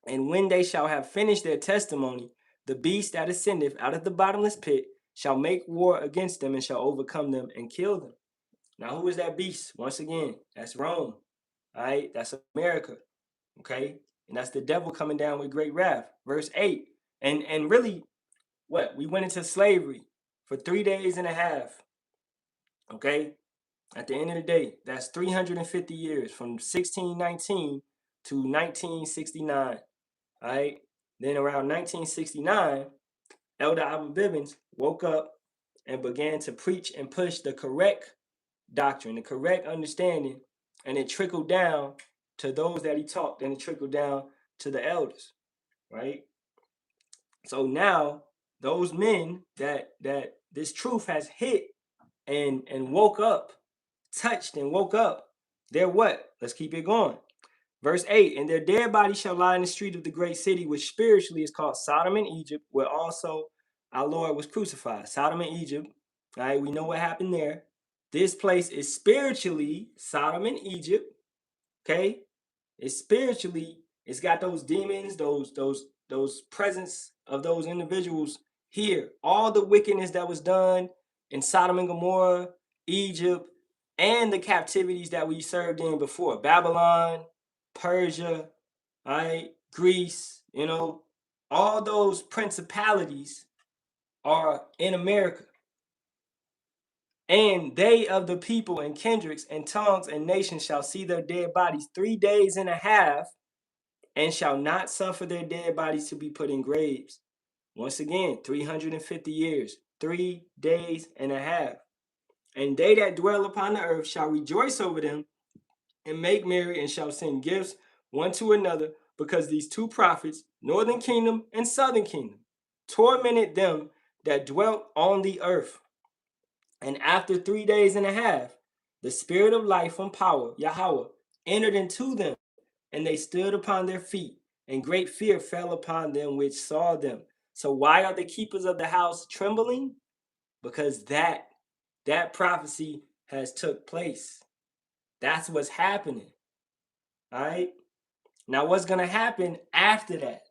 And when they shall have finished their testimony, the beast that ascendeth out of the bottomless pit shall make war against them, and shall overcome them and kill them. Now, who is that beast? Once again, that's Rome. All right, that's America. Okay, and that's the devil coming down with great wrath. Verse 8. And really, what? We went into slavery for 3 days and a half. Okay, at the end of the day, that's 350 years from 1619 to 1969. All right, then around 1969, Elder Abba Bibbins woke up and began to preach and push the correct doctrine, the correct understanding, and it trickled down to those that he taught, and it trickled down to the elders, right? So now those men that this truth has hit and woke up, touched and woke up, they're what? Let's keep it going. Verse 8, and their dead bodies shall lie in the street of the great city, which spiritually is called Sodom and Egypt, where also our Lord was crucified. Sodom and Egypt, all right, we know what happened there. This place is spiritually Sodom and Egypt, okay? It's spiritually, it's got those demons, those presence of those individuals here. All the wickedness that was done in Sodom and Gomorrah, Egypt, and the captivities that we served in before. Babylon, Persia, right? Greece, all those principalities are in America. And they of the people and kindreds and tongues and nations shall see their dead bodies 3 days and a half, and shall not suffer their dead bodies to be put in graves. Once again, 350 years, 3 days and a half. And they that dwell upon the earth shall rejoice over them, and make merry, and shall send gifts one to another, because these two prophets, northern kingdom and southern kingdom, tormented them that dwelt on the earth. And after 3 days and a half, the spirit of life and power, Yahawah, entered into them, and they stood upon their feet, and great fear fell upon them which saw them. So why are the keepers of the house trembling? Because that prophecy has took place. That's what's happening. All right. Now, what's going to happen after that?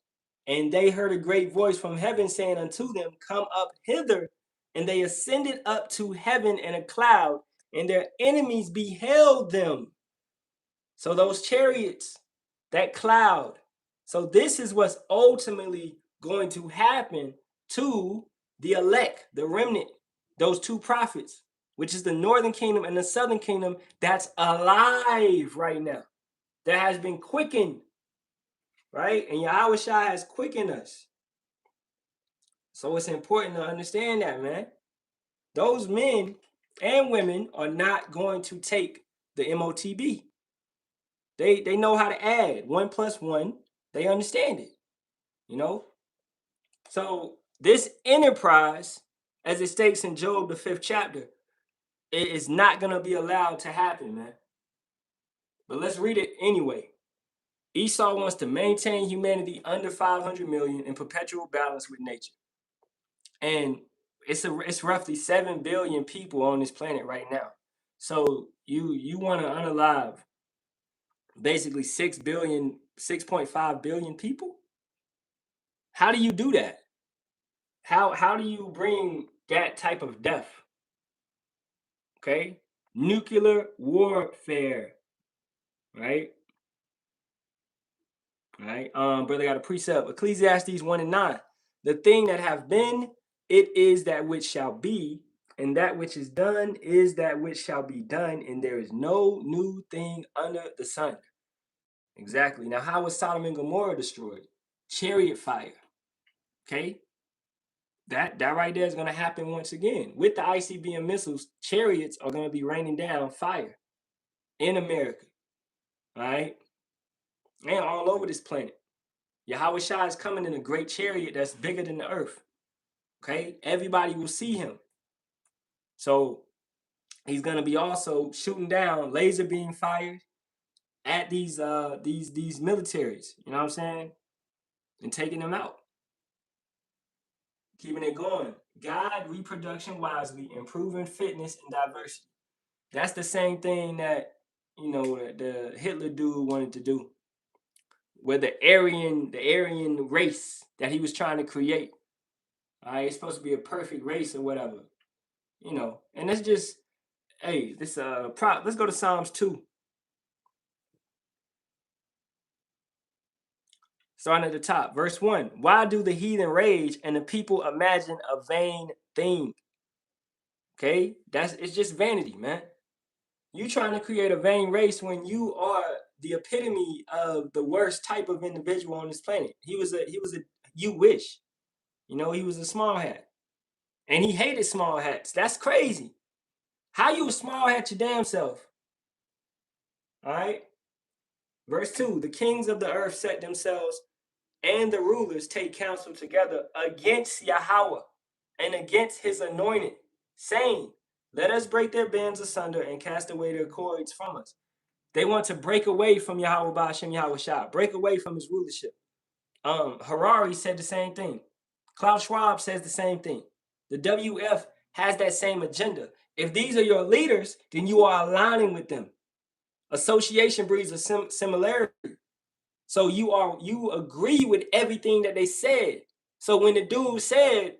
And they heard a great voice from heaven saying unto them, come up hither. And they ascended up to heaven in a cloud, and their enemies beheld them. So those chariots, that cloud. So this is what's ultimately going to happen to the elect, the remnant, those two prophets, which is the northern kingdom and the southern kingdom that's alive right now, that has been quickened, right? And Yahawashi has quickened us. So it's important to understand that, man. Those men and women are not going to take the M.O.T.B. They know how to add 1 + 1. They understand it, you know. So this enterprise, as it states in Job, the 5th chapter, it is not going to be allowed to happen, man. But let's read it anyway. Esau wants to maintain humanity under 500 million in perpetual balance with nature. And it's roughly 7 billion people on this planet right now. So you want to unalive basically 6.5 billion people? How do you do that? How do you bring that type of death? Okay? Nuclear warfare, right? Right? Brother got a precept. Ecclesiastes 1:9. The thing that have been, it is that which shall be, and that which is done is that which shall be done, and there is no new thing under the sun. Exactly. Now, how was Sodom and Gomorrah destroyed? Chariot fire. Okay? That right there is going to happen once again. With the ICBM missiles, chariots are going to be raining down fire in America. All right? And all over this planet. Yahawashi is coming in a great chariot that's bigger than the earth. Okay? Everybody will see him. So he's going to be also shooting down laser beam fires at these militaries. You know what I'm saying? And taking them out. Keeping it going. Guide reproduction wisely, improving fitness and diversity. That's the same thing that, you know, the Hitler dude wanted to do. Where the Aryan race that he was trying to create. All right, it's supposed to be a perfect race or whatever. You know, and it's just, hey, this let's go to Psalms 2. Starting at the top, verse 1. Why do the heathen rage and the people imagine a vain thing? Okay, it's just vanity, man. You trying to create a vain race when you are the epitome of the worst type of individual on this planet. He was a you wish. You know, he was a small hat. And he hated small hats. That's crazy. How you a small hat your damn self? All right. Verse 2. The kings of the earth set themselves, and the rulers take counsel together against Yahawah and against his anointed, saying, let us break their bands asunder and cast away their cords from us. They want to break away from Yahawah Ba'ashem Yahawashi, break away from his rulership. Harari said the same thing. Klaus Schwab says the same thing. The WF has that same agenda. If these are your leaders, then you are aligning with them. Association breeds a similarity. So you agree with everything that they said. So when the dude said,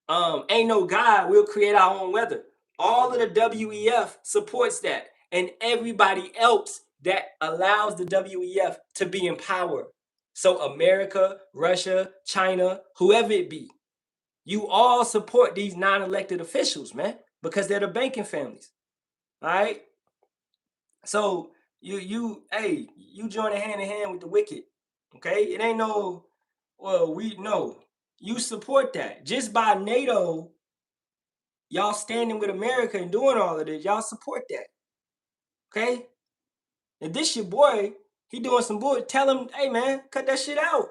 ain't no God, we'll create our own weather, all of the WEF supports that. And everybody else that allows the WEF to be in power. So America, Russia, China, whoever it be, you all support these non-elected officials, man, because they're the banking families. All right. So you join hand in hand with the wicked. Okay, it ain't no, well, we know you support that just by NATO. Y'all standing with America and doing all of this, y'all support that. Okay, and this your boy, he doing some bull. Tell him, hey man, cut that shit out.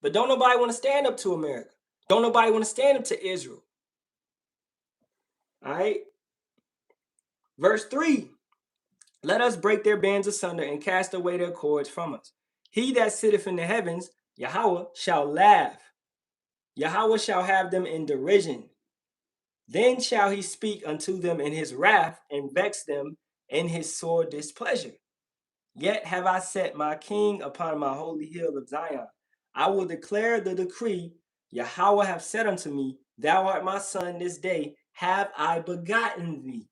But don't nobody want to stand up to America. Don't nobody want to stand up to Israel. All right. Verse 3. Let us break their bands asunder and cast away their cords from us. He that sitteth in the heavens, Yahawah, shall laugh. Yahawah shall have them in derision. Then shall he speak unto them in his wrath and vex them in his sore displeasure. Yet have I set my king upon my holy hill of Zion. I will declare the decree. Yahawah have said unto me, Thou art my son, this day have I begotten thee.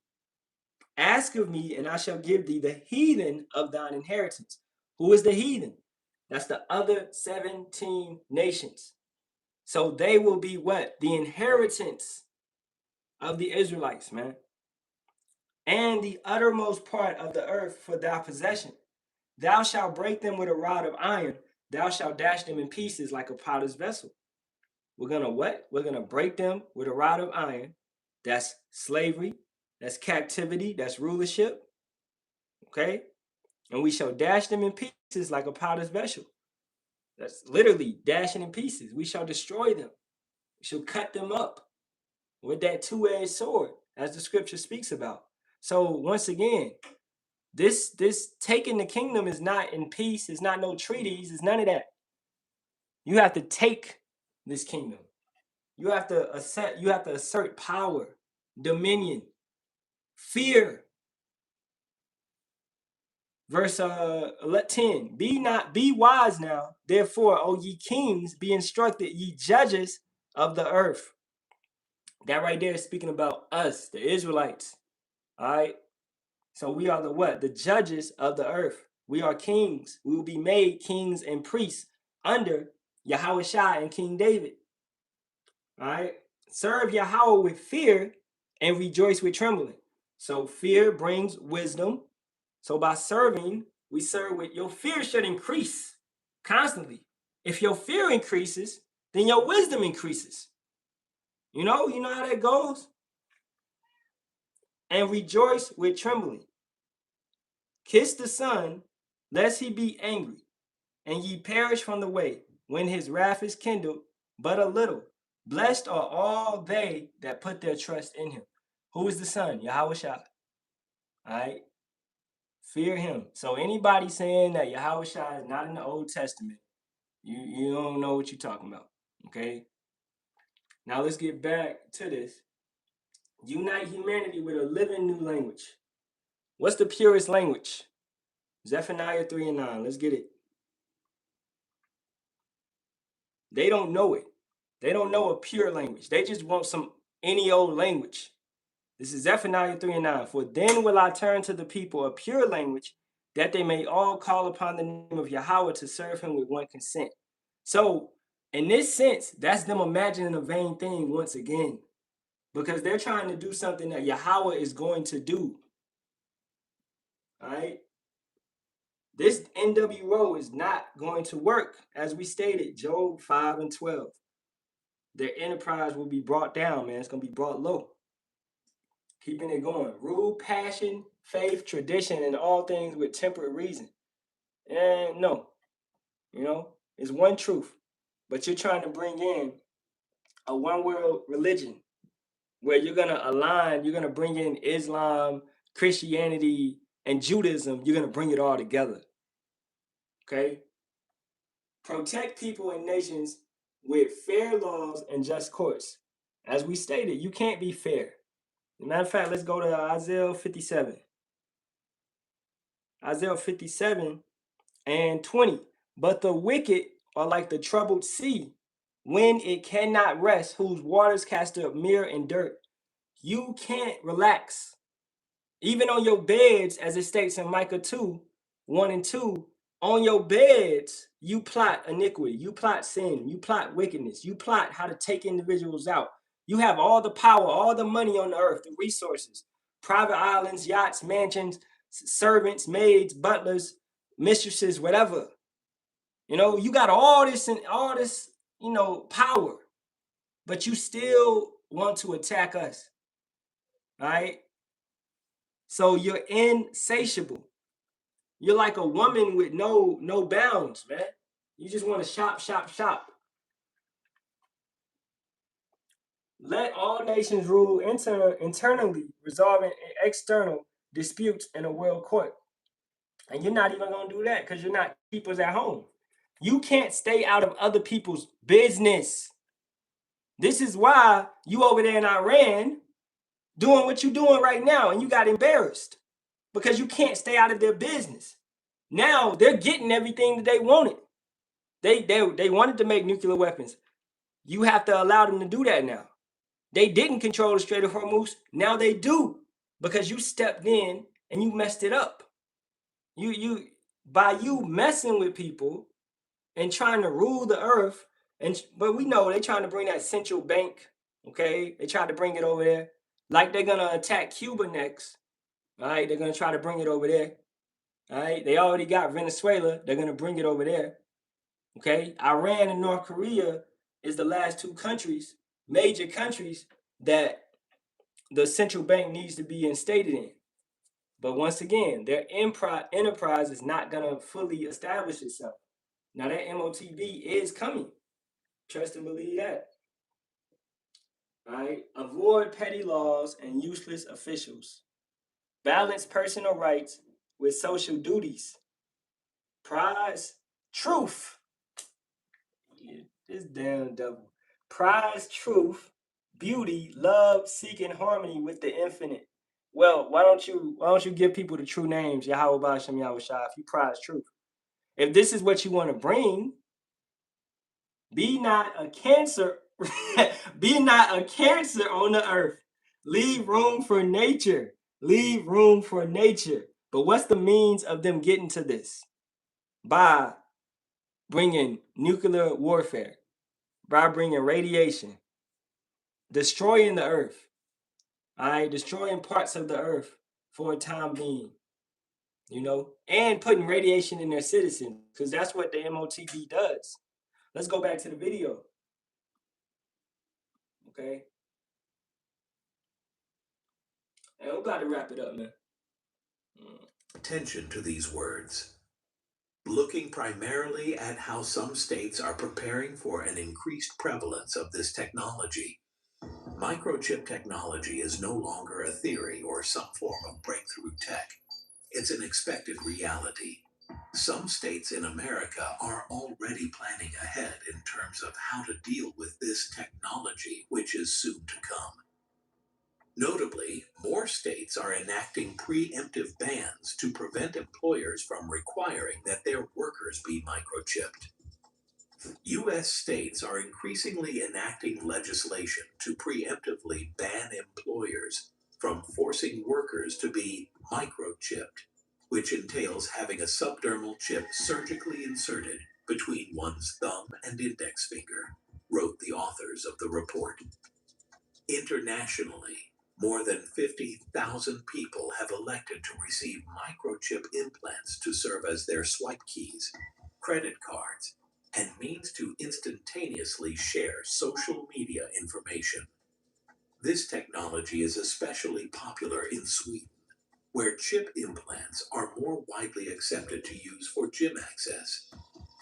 Ask of me, and I shall give thee the heathen of thine inheritance. Who is the heathen? That's the other 17 nations. So they will be what? The inheritance of the Israelites, man. And the uttermost part of the earth for thy possession. Thou shalt break them with a rod of iron. Thou shalt dash them in pieces like a potter's vessel. We're going to what? We're going to break them with a rod of iron. That's slavery. That's captivity. That's rulership. Okay? And we shall dash them in pieces like a potter's vessel. That's literally dashing in pieces. We shall destroy them. We shall cut them up with that two-edged sword, as the scripture speaks about. So once again, this taking the kingdom is not in peace. It's not no treaties. It's none of that. You have to take this kingdom. You have to assert power, dominion, fear. Verse 10, be wise now, therefore, O ye kings, be instructed, ye judges of the earth. That right there is speaking about us, the Israelites. All right. So we are the what? The judges of the earth. We are kings. We will be made kings and priests under Yahawashi and King David. All right. Serve Yahawah with fear and rejoice with trembling. So fear brings wisdom. So by serving, we serve with your fear should increase constantly. If your fear increases, then your wisdom increases. You know how that goes? And rejoice with trembling. Kiss the Son, lest he be angry, and ye perish from the way, when his wrath is kindled but a little. Blessed are all they that put their trust in him. Who is the Son? Yahawashi. All right? Fear him. So anybody saying that Yahawashi is not in the Old Testament, you don't know what you're talking about. Okay? Now let's get back to this. Unite humanity with a living new language. What's the purest language? Zephaniah 3 and 9. Let's get it. They don't know it. They don't know a pure language. They just want some any old language. This is Zephaniah 3 and 9. For then will I turn to the people a pure language, that they may all call upon the name of Yahawah to serve him with one consent. So, in this sense, that's them imagining a vain thing once again, because they're trying to do something that Yahawah is going to do. All right? This NWO is not going to work, as we stated, Job 5 and 12. Their enterprise will be brought down, man. It's going to be brought low. Keeping it going. Rule, passion, faith, tradition, and all things with temperate reason. And no, it's one truth. But you're trying to bring in a one world religion where you're going to align, you're going to bring in Islam, Christianity, and Judaism. You're going to bring it all together. Okay? Protect people and nations with fair laws and just courts. As we stated, you can't be fair. As a matter of fact, let's go to Isaiah 57. Isaiah 57 and 20. But the wicked are like the troubled sea, when it cannot rest, whose waters cast up mire and dirt. You can't relax. Even on your beds, as it states in Micah 2, 1 and 2, on your beds, you plot iniquity, you plot sin, you plot wickedness, you plot how to take individuals out. You have all the power, all the money on the earth, the resources, private islands, yachts, mansions, servants, maids, butlers, mistresses, whatever. You got all this power, but you still want to attack us. All right? So you're insatiable. You're like a woman with no bounds, man. You just want to shop, shop, shop. Let all nations rule internally, resolving external disputes in a world court. And you're not even going to do that because you're not keepers at home. You can't stay out of other people's business. This is why you over there in Iran doing what you're doing right now, and you got embarrassed because you can't stay out of their business. Now they're getting everything that they wanted. They wanted to make nuclear weapons. You have to allow them to do that now. They didn't control the Strait of Hormuz. Now they do, because you stepped in and you messed it up. You by you messing with people and trying to rule the earth, but we know they trying to bring that central bank. Okay, they tried to bring it over there, like they're gonna attack Cuba next. All right, they're gonna try to bring it over there. All right, they already got Venezuela. They're gonna bring it over there. Okay, Iran and North Korea is the last two countries, major countries, that the central bank needs to be instated in. But once again, their enterprise is not gonna fully establish itself. Now that M.O.T.B is coming. Trust and believe that. All right. Avoid petty laws and useless officials. Balance personal rights with social duties. Prize truth. Yeah, this damn devil. Prize truth, beauty, love, seeking harmony with the infinite. Well, why don't you give people the true names, Yahawah, Sham, Yahawashi, if you prize truth? If this is what you want to bring, be not a cancer. Be not a cancer on the earth. Leave room for nature. Leave room for nature. But what's the means of them getting to this? By bringing nuclear warfare, by bringing radiation, destroying the earth, all right, destroying parts of the earth for a time being, and putting radiation in their citizens, because that's what the M.O.T.B does. Let's go back to the video. Okay. And we're about to wrap it up, man. Attention to these words. Looking primarily at how some states are preparing for an increased prevalence of this technology, microchip technology is no longer a theory or some form of breakthrough tech. It's an expected reality. Some states in America are already planning ahead in terms of how to deal with this technology, which is soon to come. Notably, more states are enacting preemptive bans to prevent employers from requiring that their workers be microchipped. U.S. states are increasingly enacting legislation to preemptively ban employers from forcing workers to be microchipped, which entails having a subdermal chip surgically inserted between one's thumb and index finger, wrote the authors of the report. Internationally, more than 50,000 people have elected to receive microchip implants to serve as their swipe keys, credit cards, and means to instantaneously share social media information. This technology is especially popular in Sweden, where chip implants are more widely accepted to use for gym access,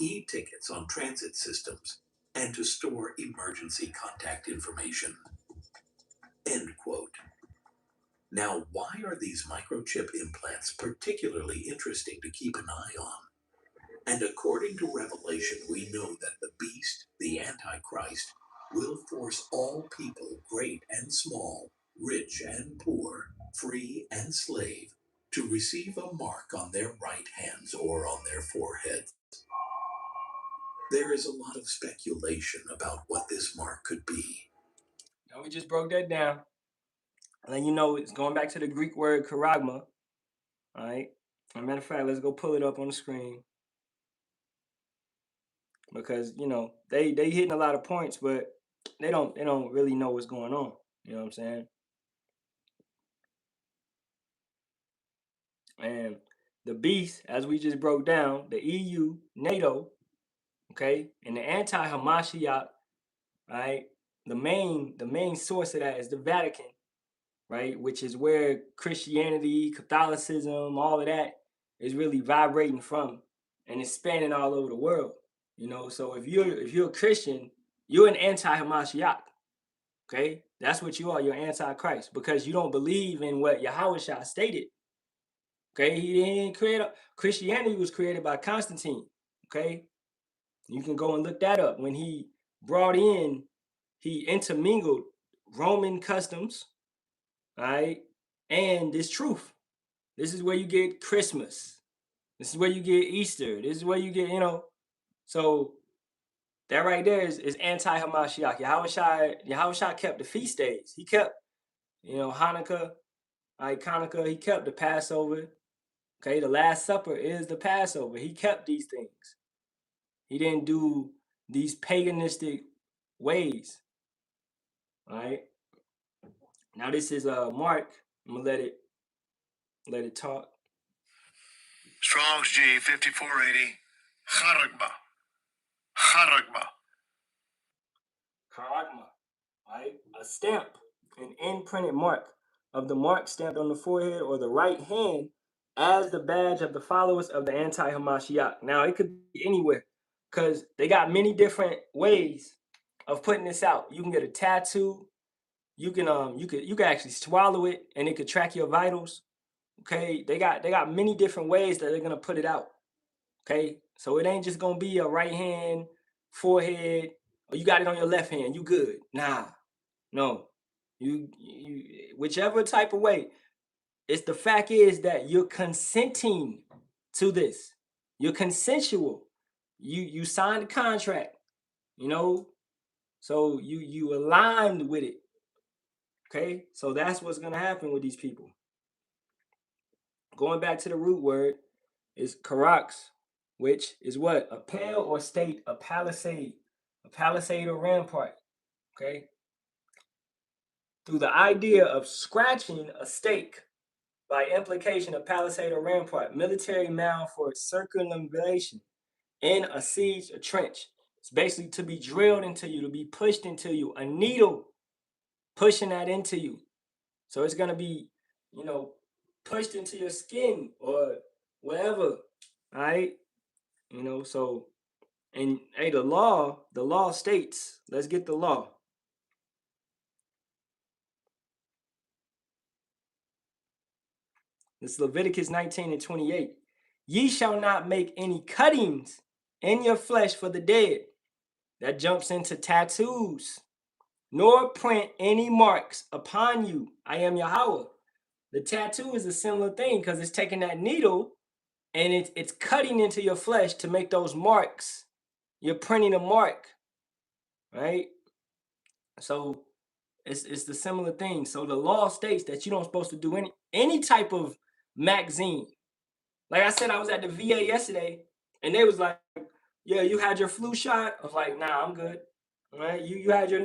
e-tickets on transit systems, and to store emergency contact information. End quote. Now, why are these microchip implants particularly interesting to keep an eye on? And according to Revelation, we know that the beast, the Antichrist, will force all people, great and small, rich and poor, free and slave, to receive a mark on their right hands or on their foreheads. There is a lot of speculation about what this mark could be. Now we just broke that down. And it's going back to the Greek word charagma. All right. As a matter of fact, let's go pull it up on the screen. Because, they hitting a lot of points, but they don't really know what's going on. You know what I'm saying? And the beast, as we just broke down, the EU, NATO, okay, and the anti-Hamashiach, right? The main source of that is the Vatican, right? Which is where Christianity, Catholicism, all of that is really vibrating from, and it's spanning all over the world. So if you're a Christian, you're an anti-Hamashiach. Okay, that's what you are. You're anti-Christ because you don't believe in what Yahawashi stated. Okay, he didn't create Christianity was created by Constantine. Okay, you can go and look that up. When he he intermingled Roman customs, right, and this truth. This is where you get Christmas. This is where you get Easter. This is where you get, so That right there is anti-Hamashiach. Yahawashi kept the feast days. He kept, Hanukkah, like Hanukkah, he kept the Passover. Okay, the Last Supper is the Passover. He kept these things. He didn't do these paganistic ways. All right. Now this is Mark. I'm gonna let it talk. Strong's G 5480. Charagma. Charagma. Karagma. Right? A stamp, an imprinted mark of the mark stamped on the forehead or the right hand as the badge of the followers of the anti-Hamashiach. Now it could be anywhere because they got many different ways of putting this out. You can get a tattoo. You can actually swallow it and it could track your vitals. Okay, they got many different ways that they're gonna put it out. Okay, so it ain't just gonna be a right hand, forehead, or you got it on your left hand. You good? Nah, no. You whichever type of way. It's the fact is that you're consenting to this. You're consensual. You signed a contract. You know, so you aligned with it. Okay, so that's what's gonna happen with these people. Going back to the root word is karax, which is what? A pale or state, a palisade or rampart. Okay, through the idea of scratching a stake, by implication, a palisade or rampart, military mound for circumambulation in a siege, a trench. It's basically to be drilled into you, to be pushed into you, a needle pushing that into you. So it's gonna be, pushed into your skin or wherever. All right, So, and hey, the law states. Let's get the law. It's Leviticus 19 and 28. Ye shall not make any cuttings in your flesh for the dead. That jumps into tattoos, nor print any marks upon you. I am Yahawah. The tattoo is a similar thing because it's taking that needle and it's cutting into your flesh to make those marks. You're printing a mark, right? So it's the similar thing. So the law states that you don't supposed to do any type of magazine. Like I said, I was at the VA yesterday, and they was like, "Yeah, you had your flu shot." I was like, "Nah, I'm good." All right, you had your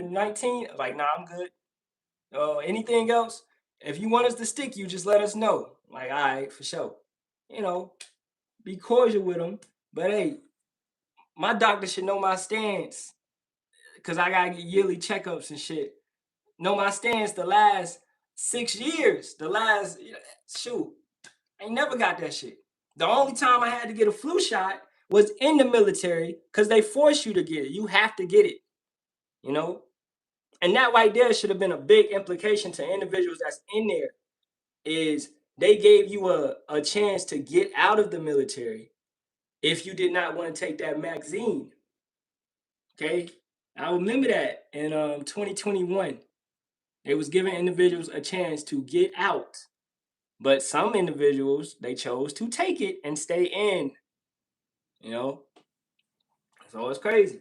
19. I was like, "Nah, I'm good." Anything else? If you want us to stick you, just let us know. Like, all right, for sure. You know, be cordial with them. But hey, my doctor should know my stance because I gotta get yearly checkups and shit. Know my stance the last 6 years. The last shoot, I ain't never got that shit. The only time I had to get a flu shot was in the military because they force you to get it. You have to get it, you know? And that right there should have been a big implication to individuals that's in there is they gave you a chance to get out of the military if you did not want to take that vaccine. Okay. I remember that in 2021. It was giving individuals a chance to get out. But some individuals, they chose to take it and stay in, you know? So it's crazy.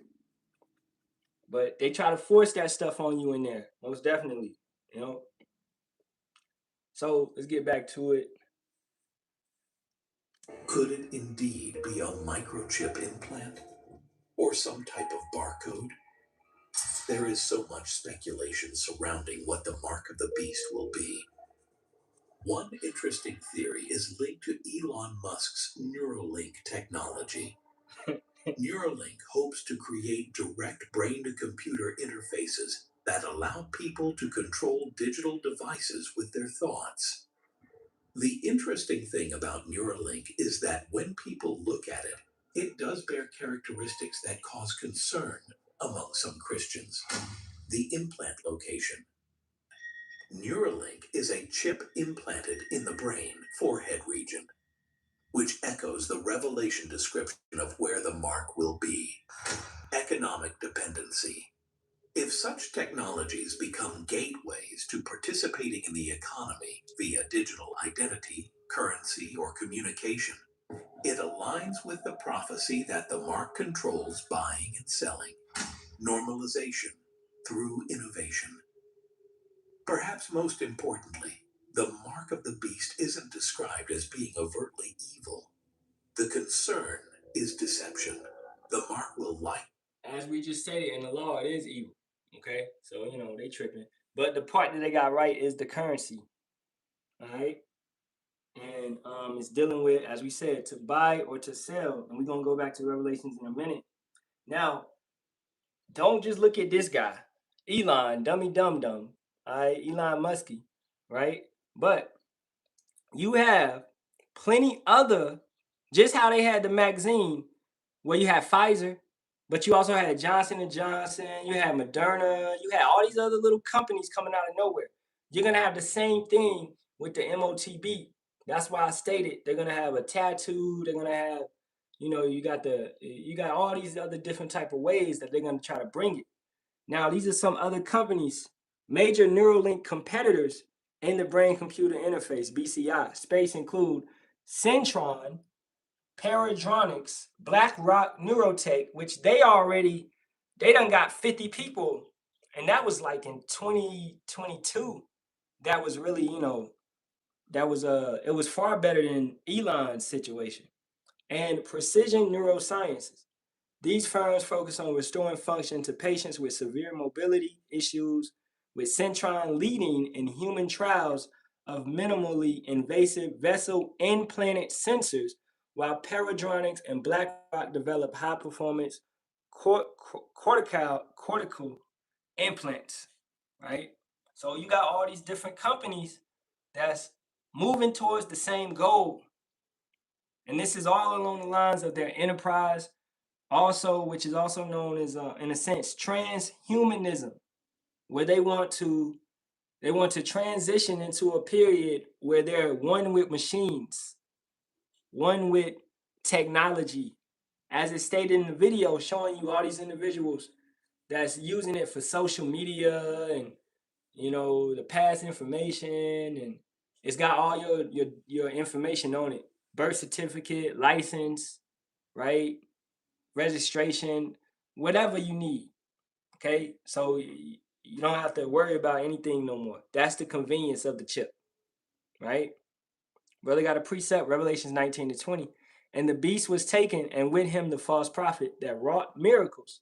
But they try to force that stuff on you in there, most definitely, you know? So let's get back to it. Could it indeed be a microchip implant? Or some type of barcode? There is so much speculation surrounding what the mark of the beast will be. One interesting theory is linked to Elon Musk's Neuralink technology. Neuralink hopes to create direct brain-to-computer interfaces that allow people to control digital devices with their thoughts. The interesting thing about Neuralink is that when people look at it, it does bear characteristics that cause concern among some Christians. The implant location. Neuralink is a chip implanted in the brain forehead region, which echoes the Revelation description of where the mark will be. Economic dependency. If such technologies become gateways to participating in the economy via digital identity, currency, or communication, It aligns with the prophecy that the mark controls buying and selling, normalization through innovation. Perhaps most importantly, the mark of the beast isn't described as being overtly evil. The concern is deception. The mark will lie. As we just stated, in the law, it is evil. Okay? So, they tripping. But the part that they got right is the currency. All right? And it's dealing with, as we said, to buy or to sell. And we're going to go back to Revelations in a minute. Now, don't just look at this guy, Elon, dummy dum dum, all right, Elon Muskie, right? But you have plenty other, just how they had the magazine where you had Pfizer, but you also had Johnson and Johnson, you had Moderna, you had all these other little companies coming out of nowhere. You're gonna have the same thing with the M.O.T.B. That's why I stated they're gonna have a tattoo. They're gonna have, you got all these other different type of ways that they're gonna try to bring it. Now, these are some other companies, major Neuralink competitors in the brain-computer interface (BCI) space include Centron, Paradronics, BlackRock Neurotech, which they done got 50 people, and that was like in 2022. That was really, it was far better than Elon's situation. And Precision Neurosciences. These firms focus on restoring function to patients with severe mobility issues, with Centron leading in human trials of minimally invasive vessel implanted sensors, while Paradronics and BlackRock develop high-performance cortical implants, right? So you got all these different companies that's moving towards the same goal. And this is all along the lines of their enterprise, also, which is also known as, in a sense, transhumanism, where they want to transition into a period where they're one with machines, one with technology, as it's stated in the video, showing you all these individuals that's using it for social media and the past information, and it's got all your information on it, birth certificate, license, right, registration, whatever you need. Okay, so you don't have to worry about anything no more. That's the convenience of the chip, right? Brother got a precept, Revelations 19-20. And the beast was taken, and with him the false prophet that wrought miracles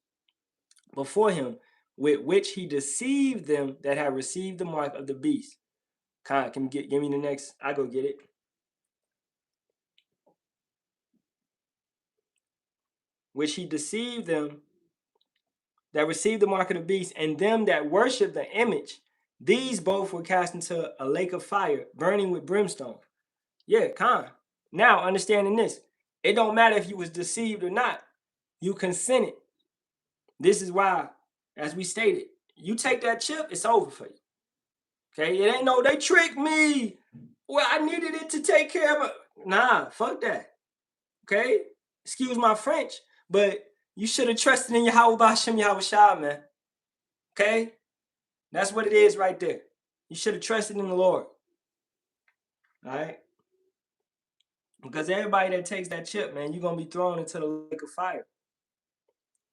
before him, with which he deceived them that had received the mark of the beast. Khan, can you give me the next? I go get it. Which he deceived them that received the mark of the beast, and them that worship the image. These both were cast into a lake of fire, burning with brimstone. Yeah, Khan. Now, understanding this, it don't matter if you was deceived or not. You consented. This is why, as we stated, you take that chip, it's over for you. Okay, it ain't no, they tricked me. Well, I needed it to take care of it. Nah, fuck that. Okay? Excuse my French, but you should have trusted in Yahawah, Sham, Yahawashi, man. Okay? That's what it is right there. You should have trusted in the Lord. All right? Because everybody that takes that chip, man, you're going to be thrown into the lake of fire.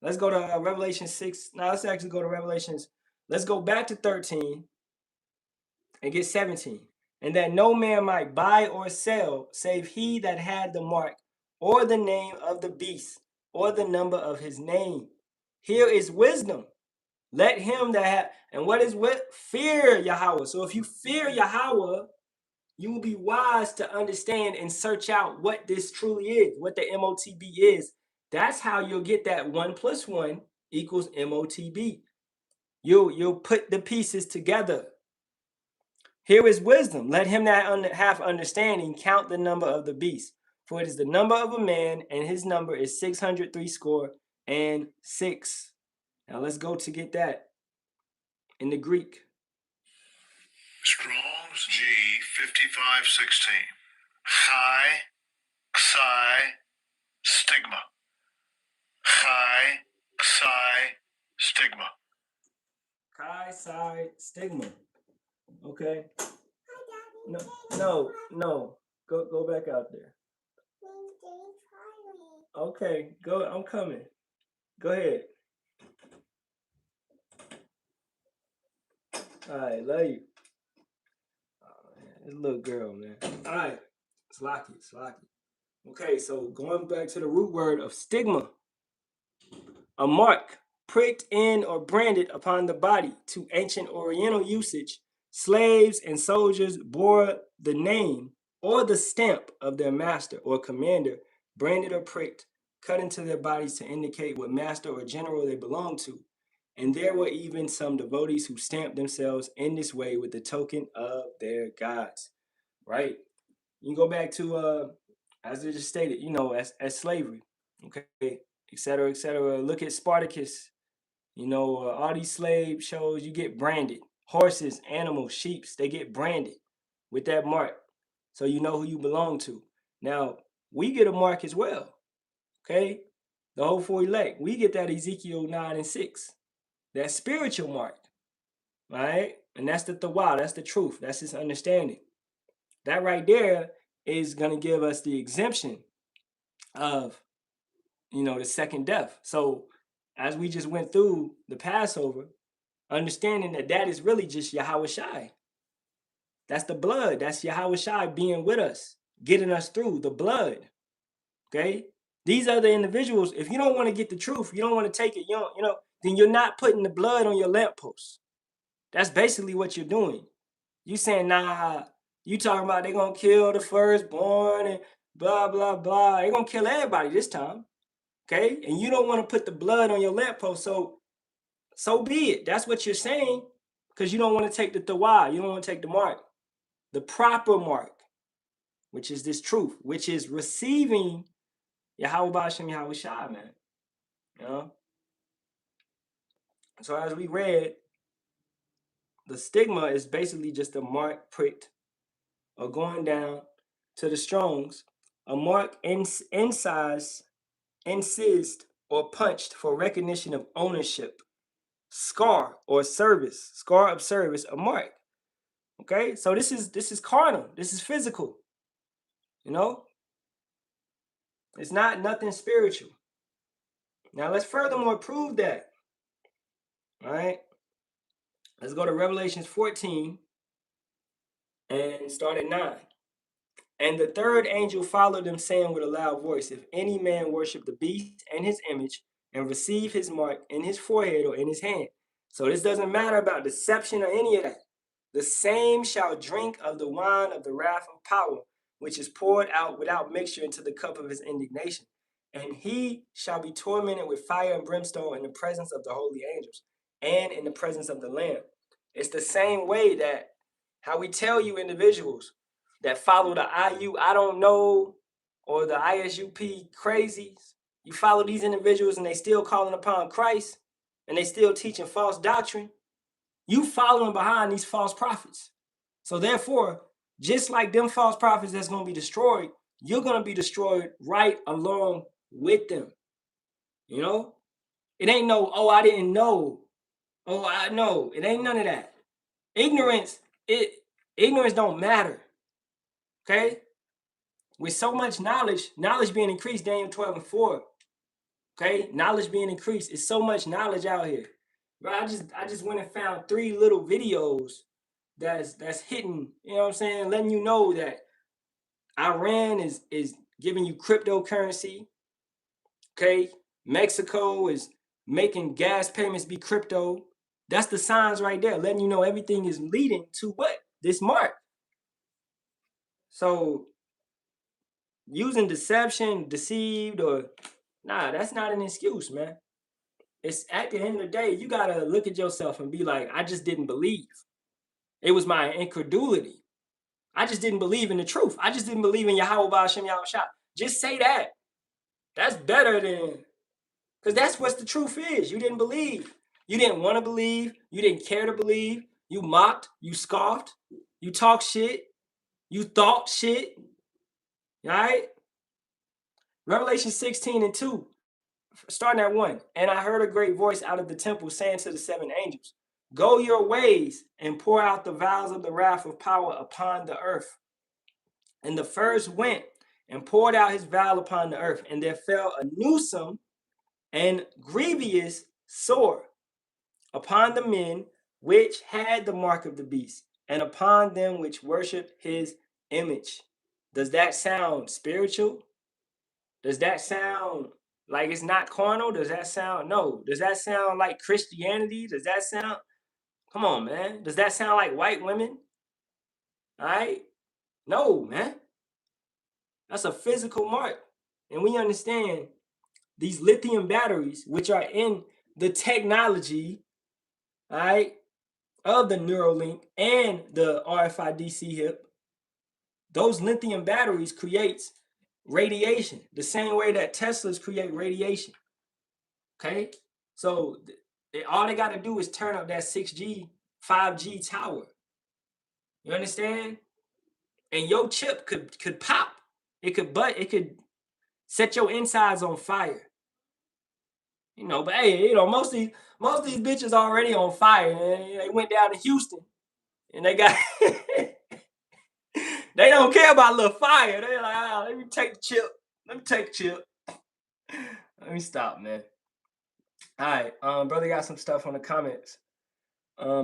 Let's go to Revelation 6. Now, let's actually go to Revelations. Let's go back to 13 and get 17. And that no man might buy or sell, save he that had the mark, or the name of the beast, or the number of his name. Here is wisdom. Let him that have, and what is what? Fear Yahawah. So if you fear Yahawah, you will be wise to understand and search out what this truly is, what the M.O.T.B is. That's how you'll get that 1 + 1 equals M.O.T.B. You'll put the pieces together. Here is wisdom. Let him that have understanding count the number of the beast. For it is the number of a man, and his number is 666. Now let's go to get that in the Greek. Strong's G 5516. Chi, psi, stigma. Chi, psi, stigma. Chi, psi, stigma. Okay. No. Go back out there. Okay, go. I'm coming. Go ahead. All right, love you. Oh, man, this little girl, man. All right, Slocky, Slocky. Okay, so going back to the root word of stigma, a mark pricked in or branded upon the body. To ancient Oriental usage, slaves and soldiers bore the name or the stamp of their master or commander, branded or pricked, cut into their bodies to indicate what master or general they belonged to. And there were even some devotees who stamped themselves in this way with the token of their gods. Right? You go back to as I just stated, as slavery, okay, et cetera, et cetera. Look at Spartacus. All these slave shows, you get branded. Horses, animals, sheep, they get branded with that mark, so you know who you belong to. Now we get a mark as well, okay? The hopeful elect, we get that Ezekiel 9:6, that spiritual mark, right? And that's the Tawah, that's the truth, that's his understanding. That right there is going to give us the exemption of, the second death. So as we just went through the Passover, understanding that that is really just Yahawashi. That's the blood. That's Yahawashi being with us, getting us through the blood. Okay? These other individuals, if you don't want to get the truth, you don't want to take it, then you're not putting the blood on your lamppost. That's basically what you're doing. You saying, nah, you talking about they're going to kill the firstborn and blah, blah, blah. They're going to kill everybody this time. Okay? And you don't want to put the blood on your lamppost. So be it. That's what you're saying, because you don't want to take the Tawah. You don't want to take the mark. The proper mark, which is this truth, which is receiving Yahawah Shem Yahawashi, man. You know? So as we read, the stigma is basically just a mark pricked or going down to the Strongs, a mark incised, or punched for recognition of ownership, scar or service, scar of service, a mark. Okay, so this is carnal, this is physical, it's not nothing spiritual. Now let's furthermore prove that. All right, let's go to Revelations 14 and start at 9. And the third angel followed them, saying with a loud voice, if any man worship the beast and his image and receive his mark in his forehead or in his hand. So this doesn't matter about deception or any of that. The same shall drink of the wine of the wrath of power, which is poured out without mixture into the cup of his indignation. And he shall be tormented with fire and brimstone in the presence of the holy angels and in the presence of the Lamb. It's the same way that how we tell you individuals that follow the IU, I don't know, or the ISUP crazies. You follow these individuals and they still calling upon Christ and they still teaching false doctrine. You following behind these false prophets. So therefore, just like them false prophets that's going to be destroyed, you're going to be destroyed right along with them. It ain't no, oh, I didn't know. Oh, I know. It ain't none of that. Ignorance don't matter. Okay? With so much knowledge being increased, Daniel 12:4. Okay? Knowledge being increased. It's so much knowledge out here. Bro, I just went and found 3 little videos that's hitting, letting you know that Iran is giving you cryptocurrency. Okay? Mexico is making gas payments be crypto. That's the signs right there, letting you know everything is leading to what? This mark. So using deception, deceived, or that's not an excuse, man. It's at the end of the day, you gotta look at yourself and be like, I just didn't believe. It was my incredulity. I just didn't believe in the truth. I just didn't believe in Yahawah Shem Yahawashi. Just say that. That's better than, because that's what the truth is. You didn't believe. You didn't want to believe. You didn't care to believe. You mocked. You scoffed. You talked shit. You thought shit. All right? Revelation 16:2, starting at 1. And I heard a great voice out of the temple saying to the 7 angels, go your ways and pour out the vials of the wrath of power upon the earth. And the first went, and poured out his vial upon the earth, and there fell a newsome and grievous sore upon the men which had the mark of the beast, and upon them which worship his image. Does that sound spiritual? Does that sound like it's not carnal? Does that sound no? Does that sound like Christianity? Does that sound, come on, man? Does that sound like white women? All right? No, man. That's a physical mark. And we understand these lithium batteries, which are in the technology, all right, of the Neuralink and the RFID hip, those lithium batteries creates radiation the same way that Teslas create radiation. Okay, so all they got to do is turn up that 6G, 5G tower. You understand? And your chip could pop. It could set your insides on fire. You know, but hey, you know, most of these bitches already on fire. Man. They went down to Houston and they got they don't care about a little fire. They're like, ah, let me take the chip. Let me take the chip. Let me stop, man. All right, brother got some stuff on the comments.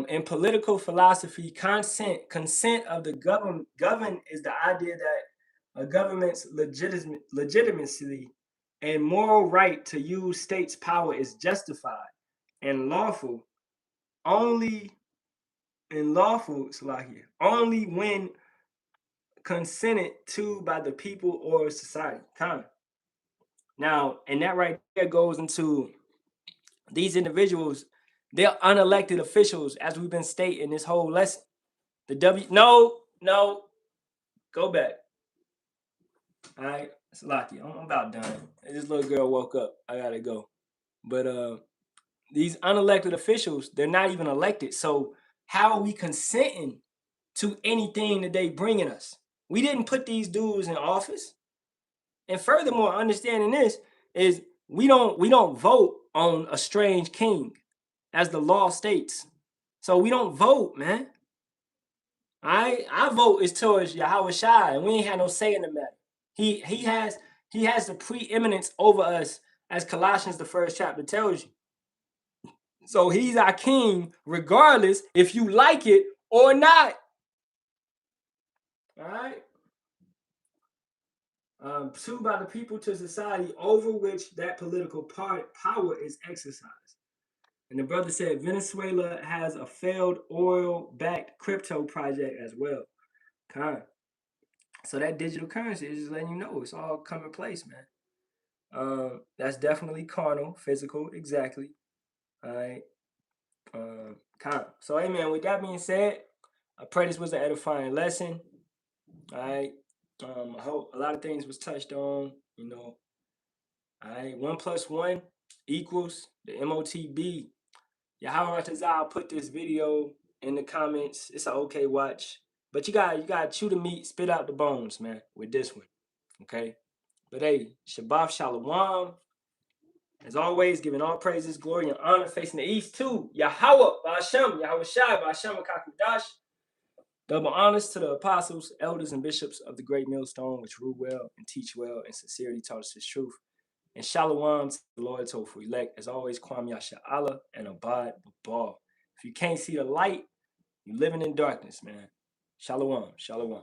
In political philosophy, consent of the governed is the idea that a government's legitimacy and moral right to use state's power is justified and lawful only only when consented to by the people or society. Now, and that right there goes into these individuals. They're unelected officials, as we've been stating this whole lesson. No, go back. All right, it's lucky. I'm about done. This little girl woke up. I gotta go. But these unelected officials, they're not even elected. So how are we consenting to anything that they bringing us? We didn't put these dudes in office. And furthermore, understanding this is we don't vote on a strange king, as the law states. So we don't vote, man. All right, our vote is towards Yahawashi, and we ain't had no say in the matter. He has the preeminence over us, as Colossians the 1st chapter tells you. So he's our king, regardless if you like it or not. All right. Two, by the people to society over which that political power is exercised. And the brother said Venezuela has a failed oil-backed crypto project as well. So that digital currency is just letting you know it's all coming place, man. That's definitely carnal, physical, exactly. All right. So, hey, man, with that being said, I pray this was an edifying lesson. All right. I hope a lot of things was touched on, you know. All right. 1 + 1 equals the M.O.T.B. Yahawah put this video in the comments. It's an okay watch. But you gotta chew the meat, spit out the bones, man, with this one. Okay? But hey, Shabbat Shalom. As always, giving all praises, glory, and honor, facing the east to Yahawah, Ba'asham, Yahawashi, Ba'asham, Kakudash. Double honors to the apostles, elders, and bishops of the great millstone, which rule well and teach well and sincerely taught us his truth. And shalom to the Lord for elect. As always, Kwam Yasha Allah and Abad Babal. If you can't see the light, you're living in darkness, man. Shalom, shalom.